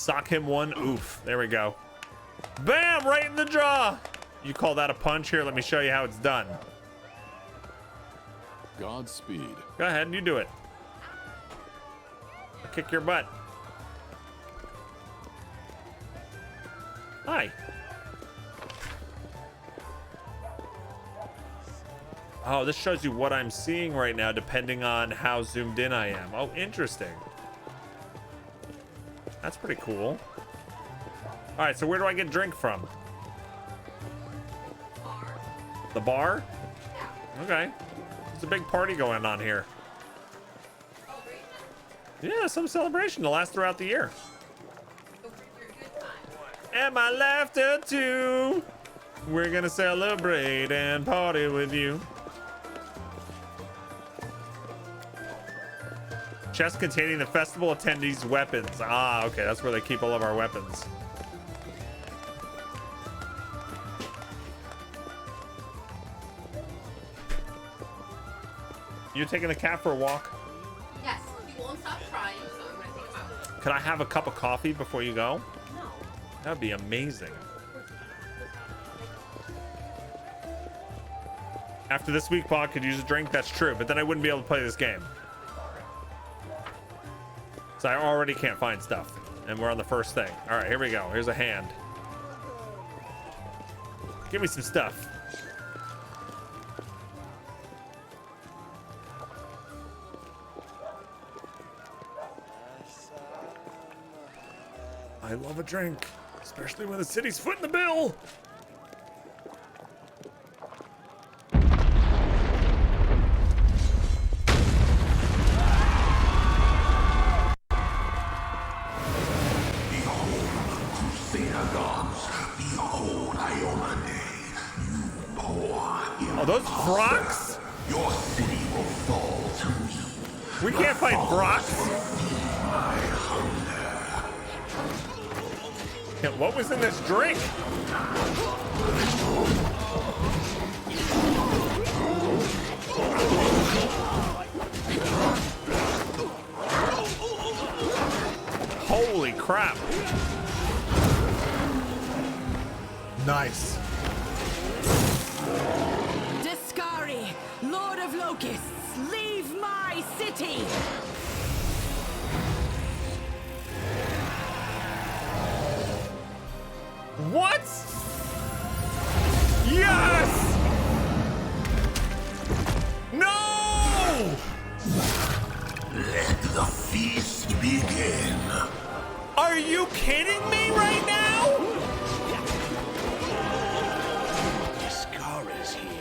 Sock him one. Oof. There we go. Bam! Right in the jaw. You call that a punch? Here, let me show you how it's done. Godspeed. Go ahead and you do it. I'll kick your butt. Hi. Oh, this shows you what I'm seeing right now depending on how zoomed in I am. Oh, interesting. That's pretty cool. All right, so where do I get a drink from? The bar? Okay. There's a big party going on here. Yeah, some celebration to last throughout the year. And my laughter too. We're gonna celebrate and party with you. Chest containing the festival attendees' weapons. Ah, okay, that's where they keep all of our weapons. You taking the cat for a walk? Yes, he won't stop crying, so I'm gonna take him out. Could I have a cup of coffee before you go? No. That'd be amazing. After this week, Bog could use a drink. That's true, but then I wouldn't be able to play this game. So I already can't find stuff, and we're on the first thing. All right, here we go. Here's a hand. Give me some stuff. I love a drink, especially when the city's footing the bill. Oh, those Brocs? Your city will fall to me. We can't fight Brocs. Yeah, what was in this drink? Holy crap. Nice. Discari, Lord of Locusts, leave my city! What? Yes! No! Let the feast begin. Are you kidding me right now? Discari's here.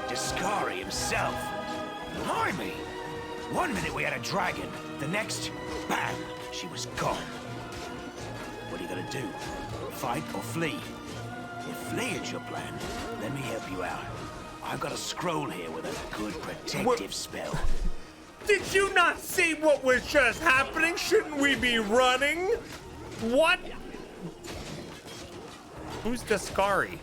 Discari himself. Blimey! One minute we had a dragon, the next, bam, she was gone. What are you gonna do? Fight or flee? If flee is your plan, let me help you out. I've got a scroll here with a good protective spell. Did you not see what was just happening? Shouldn't we be running? What? Who's Discari?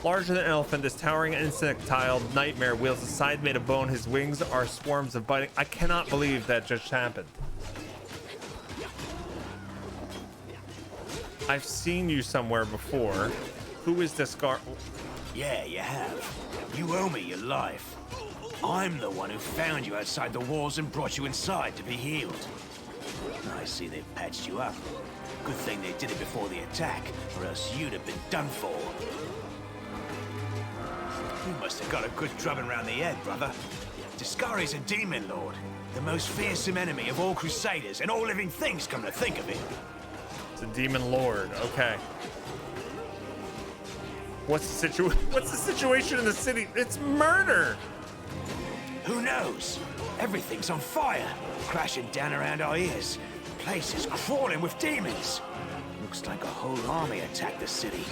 Larger than an elephant, this towering insectile nightmare wields a scythe made of bone. His wings are swarms of biting. I cannot believe that just happened. I've seen you somewhere before. Who is Discari? Yeah, you have. You owe me your life. I'm the one who found you outside the walls and brought you inside to be healed. I see they've patched you up. Good thing they did it before the attack, or else you'd have been done for. You must have got a good drubbing around the head, brother. Discari's a demon lord, the most fearsome enemy of all crusaders and all living things, come to think of it. It's a demon lord. Okay. What's the situation in the city? It's murder. Who knows? Everything's on fire, crashing down around our ears. The place is crawling with demons. Looks like a whole army attacked the city.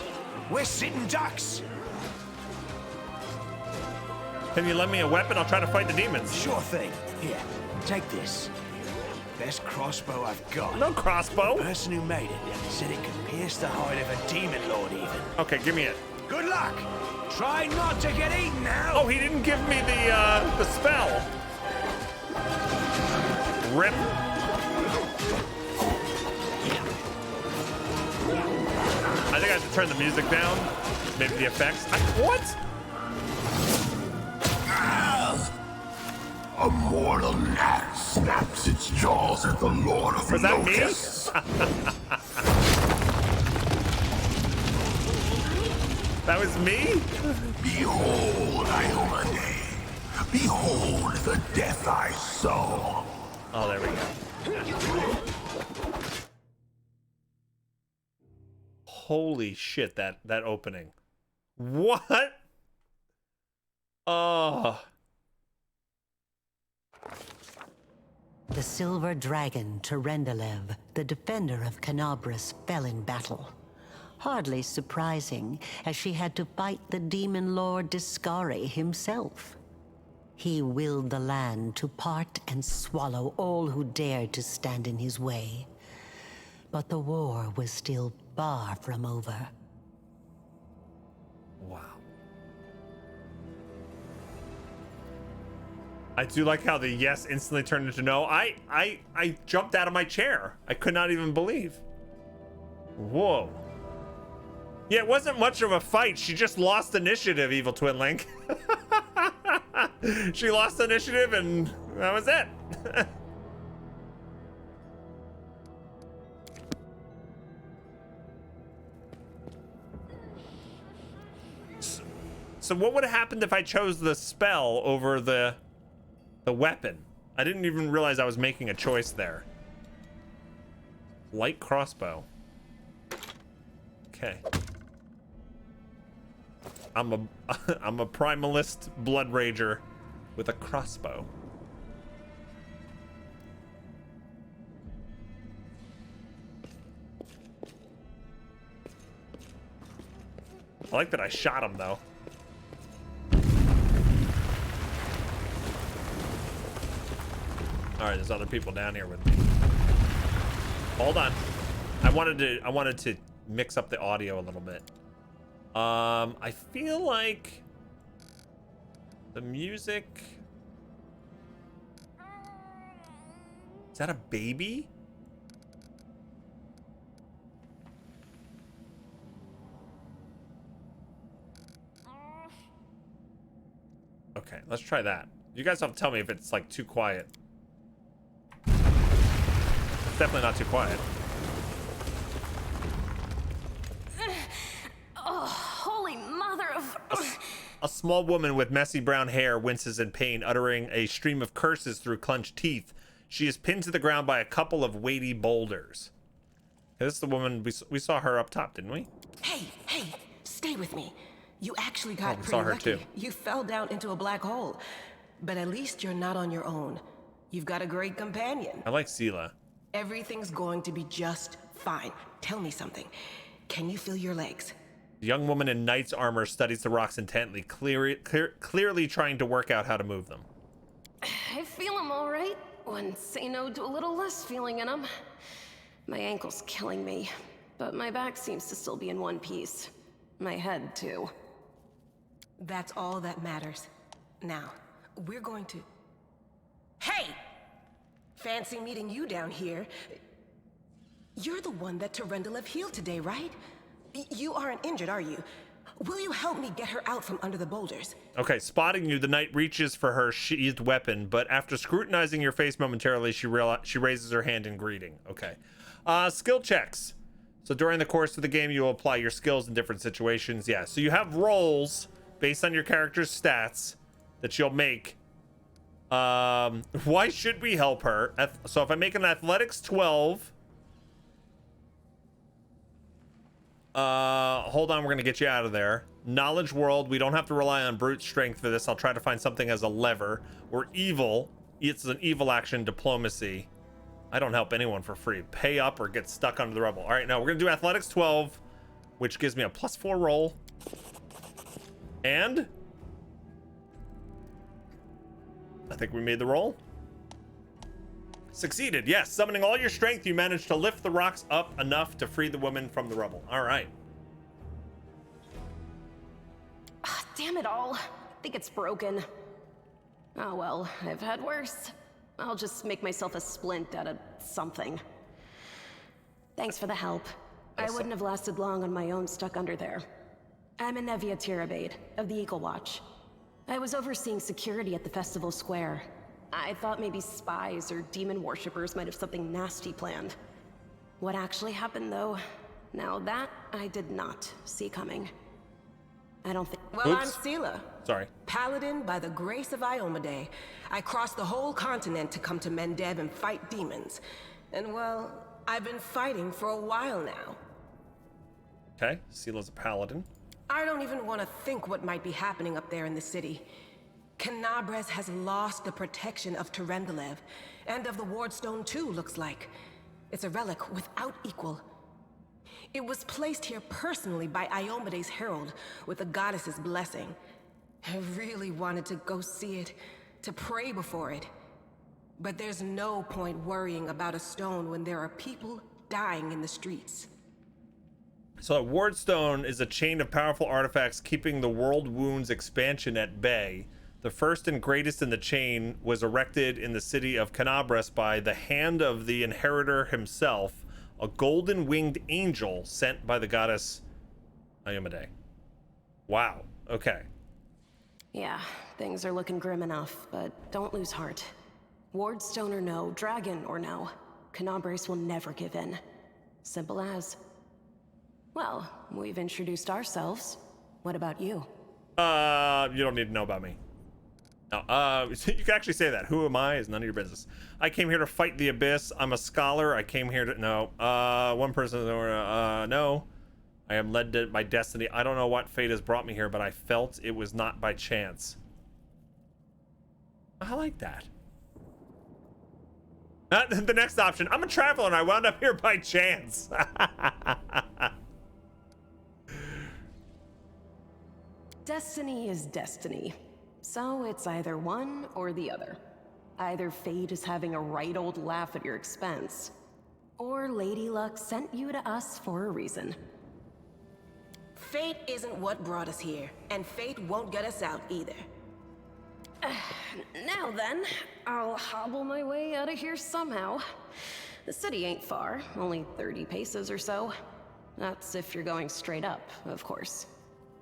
We're sitting ducks. Can you lend me a weapon? I'll try to fight the demons. Sure thing. Here, take this. Best crossbow I've got. No crossbow. The person who made it said it could pierce the hide of a demon lord even. Okay, give me it. Good luck. Try not to get eaten now. Oh, he didn't give me the spell. Rip. I think I have to turn the music down. Maybe the effects. What? A mortal gnat snaps its jaws at the Lord of Locusts. That was me? Behold, Iomade. Behold the death I sow. Oh, there we go. Holy shit, that opening. What? Oh. The silver dragon, Terendelev, the defender of Canabras, fell in battle. Hardly surprising, as she had to fight the demon lord Discari himself. He willed the land to part and swallow all who dared to stand in his way. But the war was still far from over. Wow. I do like how the yes instantly turned into no. I jumped out of my chair. I could not even believe. Whoa. Yeah, it wasn't much of a fight. She just lost initiative, Evil Twin Link. She lost initiative and that was it. So what would have happened if I chose the spell over the weapon? I didn't even realize I was making a choice there. Light crossbow. Okay. I'm a primalist blood rager with a crossbow. I like that I shot him though. All right, there's other people down here with me. Hold on. I wanted to mix up the audio a little bit. I feel like the music. Is that a baby? Okay, let's try that. You guys have to tell me if it's like too quiet. It's definitely not too quiet. Oh, holy mother of... A small woman with messy brown hair winces in pain, uttering a stream of curses through clenched teeth. She is pinned to the ground by a couple of weighty boulders. This is the woman, we saw her up top, didn't we? Hey, stay with me. You actually got we pretty saw her lucky. too. You fell down into a black hole. But at least you're not on your own. You've got a great companion. I like Sela. Everything's going to be just fine. Tell me something. Can you feel your legs? The young woman in knight's armor studies the rocks intently, clearly trying to work out how to move them. I feel them all right. Wouldn't say no to a little less feeling in them. My ankle's killing me, but my back seems to still be in one piece. My head, too. That's all that matters. Now, we're going to... Hey! Fancy meeting you down here. You're the one that Terendelev healed today, right? You aren't injured, are you? Will you help me get her out from under the boulders? Okay, spotting you, the knight reaches for her sheathed weapon, but after scrutinizing your face momentarily, she raises her hand in greeting. Okay. Skill checks. So during the course of the game, you will apply your skills in different situations. Yeah, so you have rolls based on your character's stats that you'll make. Why should we help her? So if I make an athletics 12... hold on, we're gonna get you out of there. Knowledge world, we don't have to rely on brute strength for this. I'll try to find something as a lever. Or evil, it's an evil action. Diplomacy, I don't help anyone for free. Pay up or get stuck under the rubble. All right, now we're gonna do athletics 12, which gives me a +4 roll. And I think we made the roll. Succeeded, yes. Summoning all your strength, you managed to lift the rocks up enough to free the woman from the rubble. All right. Damn it all. I think it's broken. Oh well, I've had worse. I'll just make myself a splint out of something. Thanks for the help. I wouldn't have lasted long on my own stuck under there. I'm Anevia Tirabade, of the Eagle Watch. I was overseeing security at the festival square. I thought maybe spies or demon worshippers might have something nasty planned. What actually happened, though, now that I did not see coming. I don't think. Well, I'm Sela. Sorry. Paladin by the grace of Iomade. I crossed the whole continent to come to Mendev and fight demons. And well, I've been fighting for a while now. Okay, Sela's a paladin. I don't even want to think what might be happening up there in the city. Canabres has lost the protection of Terendelev, and of the Wardstone too, looks like. It's a relic without equal. It was placed here personally by Iomade's herald, with the goddess's blessing. I really wanted to go see it, to pray before it. But there's no point worrying about a stone when there are people dying in the streets. So a Wardstone is a chain of powerful artifacts keeping the World Wounds expansion at bay. The first and greatest in the chain was erected in the city of Canabres by the hand of the inheritor himself, a golden-winged angel sent by the goddess Iomade. Wow, okay. Yeah, things are looking grim enough, but don't lose heart. Wardstone or no, dragon or no, Canabres will never give in. Simple as. Well, we've introduced ourselves. What about you? You don't need to know about me. No, you can actually say that. Who am I is none of your business. I came here to fight the abyss. I'm a scholar. I came here to, no. One person, no. I am led to my destiny. I don't know what fate has brought me here, but I felt it was not by chance. I like that. The next option. I'm a traveler and I wound up here by chance. Destiny is destiny. So it's either one or the other. Either fate is having a right old laugh at your expense, or Lady Luck sent you to us for a reason. Fate isn't what brought us here, and fate won't get us out either. Now then, I'll hobble my way out of here somehow. The city ain't far, only 30 paces or so. That's if you're going straight up, of course.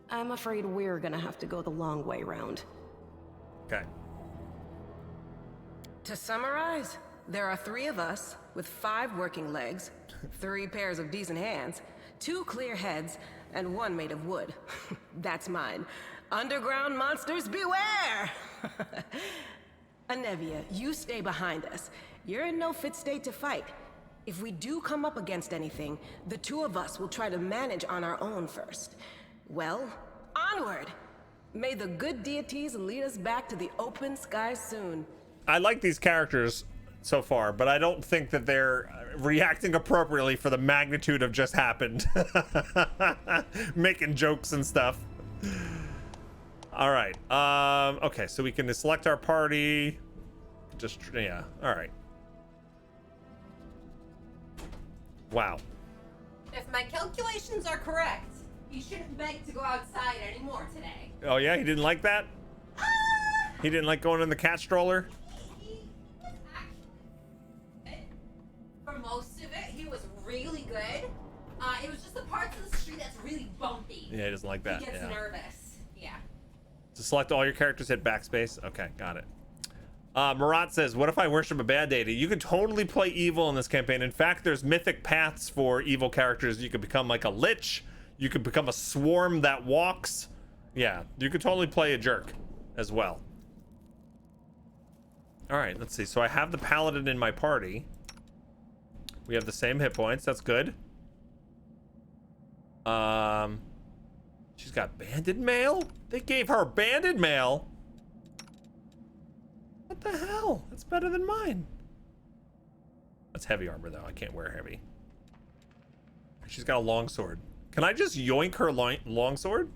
I'm afraid we're gonna have to go the long way round. Okay. To summarize, there are 3 of us with 5 working legs, 3 pairs of decent hands, 2 clear heads, and 1 made of wood. That's mine. Underground monsters beware! Anevia, you stay behind us. You're in no fit state to fight. If we do come up against anything, the 2 of us will try to manage on our own first. Well, onward! May the good deities lead us back to the open sky soon. I like these characters so far, but I don't think that they're reacting appropriately for the magnitude of just happened. Making jokes and stuff. All right. Okay, so we can select our party. Just, yeah. All right. Wow. If my calculations are correct, he shouldn't beg to go outside anymore today. Oh yeah, he didn't like that? He didn't like going in the cat stroller? For most of it, he was really good. It was just the parts of the street that's really bumpy. Yeah, he doesn't like that. He gets yeah. nervous. Yeah. To select all your characters, hit backspace. Okay, got it. Marat says, what if I worship a bad deity? You could totally play evil in this campaign. In fact, there's mythic paths for evil characters. You could become like a lich. You could become a swarm that walks. Yeah, you could totally play a jerk as well. All right, let's see. So I have the paladin in my party. We have the same hit points. That's good. She's got banded mail? They gave her banded mail? What the hell? That's better than mine. That's heavy armor, though. I can't wear heavy. She's got a longsword. Can I just yoink her longsword?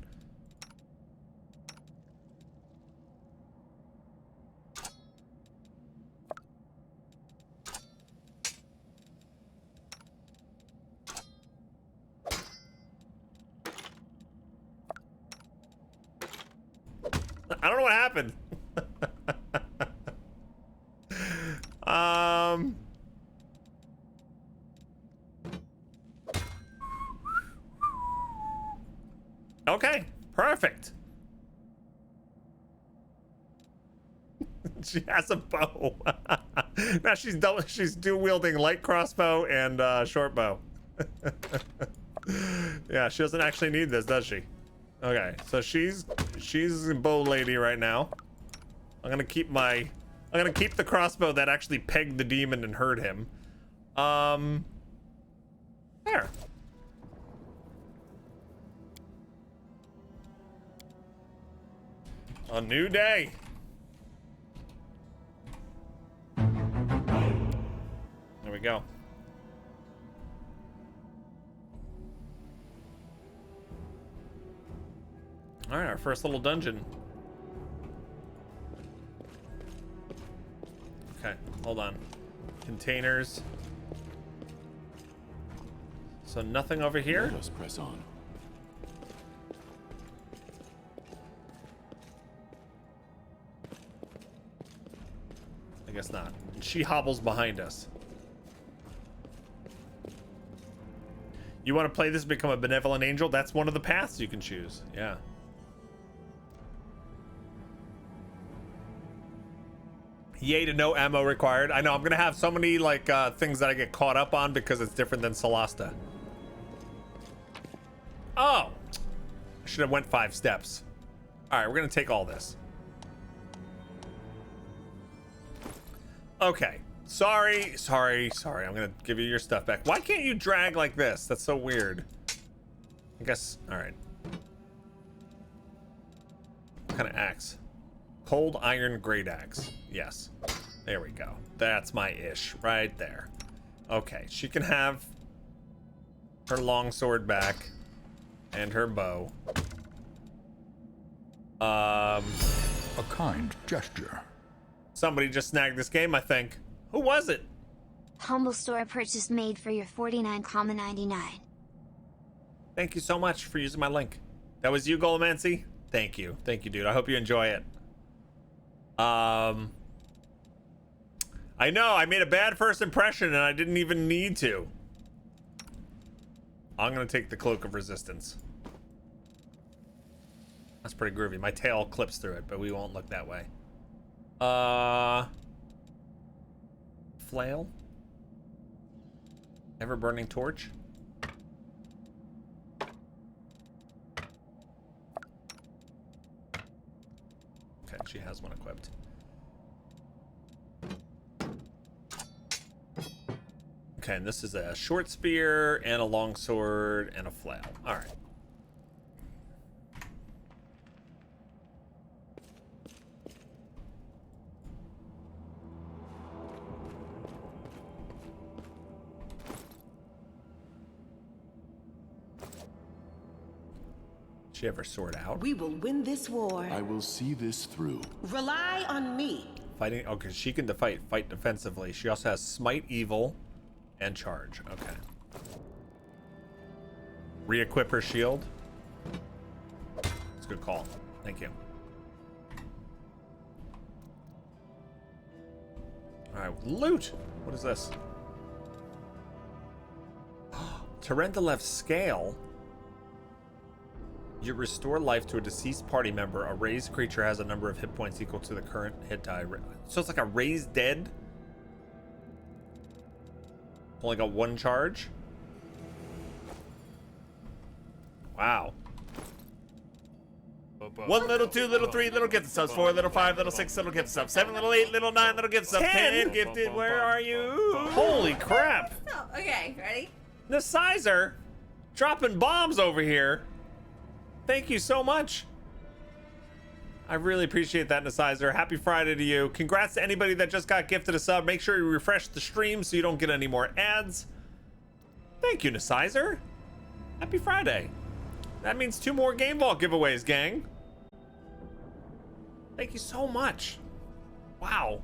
I don't know what happened. Okay, perfect. She has a bow. Now she's dual wielding light crossbow and short bow. Yeah, she doesn't actually need this, does she? Okay, so she's a bow lady right now. I'm gonna keep the crossbow that actually pegged the demon and hurt him. There. A new day. There we go. All right, our first little dungeon. Okay, hold on. Containers. So nothing over here? Let us press on. I guess not. And she hobbles behind us. You want to play this, become a benevolent angel? That's one of the paths you can choose. Yeah. Yay to no ammo required. I know, I'm gonna have so many like things that I get caught up on because it's different than Solasta. Oh, I should have went 5 steps. All right, we're gonna take all this. Okay, sorry. I'm gonna give you your stuff back. Why can't you drag like this? That's so weird. I guess, all right. What kind of axe? Cold iron great axe. Yes, there we go. That's my ish right there. Okay, she can have her longsword back and her bow. A kind gesture. Somebody just snagged this game, I think. Who was it? Humble store purchase made for your 49,99. Thank you so much for using my link. That was you, Golomancy? Thank you, dude. I hope you enjoy it. I know, I made a bad first impression and I didn't even need to. I'm gonna take the Cloak of Resistance. That's pretty groovy. My tail clips through it, but we won't look that way. Flail? Ever-burning torch? Okay, she has one equipped. Okay, and this is a short spear and a long sword and a flail. All right. She have her sword out. We will win this war. I will see this through. Rely on me. Fighting. Okay, she can fight defensively. She also has smite evil and charge. Okay. Re-equip her shield. It's a good call. Thank you. All right, loot. What is this? Terendalev's scale. You restore life to a deceased party member. A raised creature has a number of hit points equal to the current hit die. So it's like a raised dead. Only got 1 charge. Wow. 1 little, 2 little, 3 little gift subs, 4 little, 5 little, 6 little gift subs, 7 little, 8 little, 9 little gift subs, 10 gifted. Where are you? Holy crap! Oh, okay, ready? The Sizer dropping bombs over here. Thank you so much. I really appreciate that, Nasizer. Happy Friday to you. Congrats to anybody that just got gifted a sub. Make sure you refresh the stream so you don't get any more ads. Thank you, Nasizer. Happy Friday. That means 2 more Game Vault giveaways, gang. Thank you so much. Wow.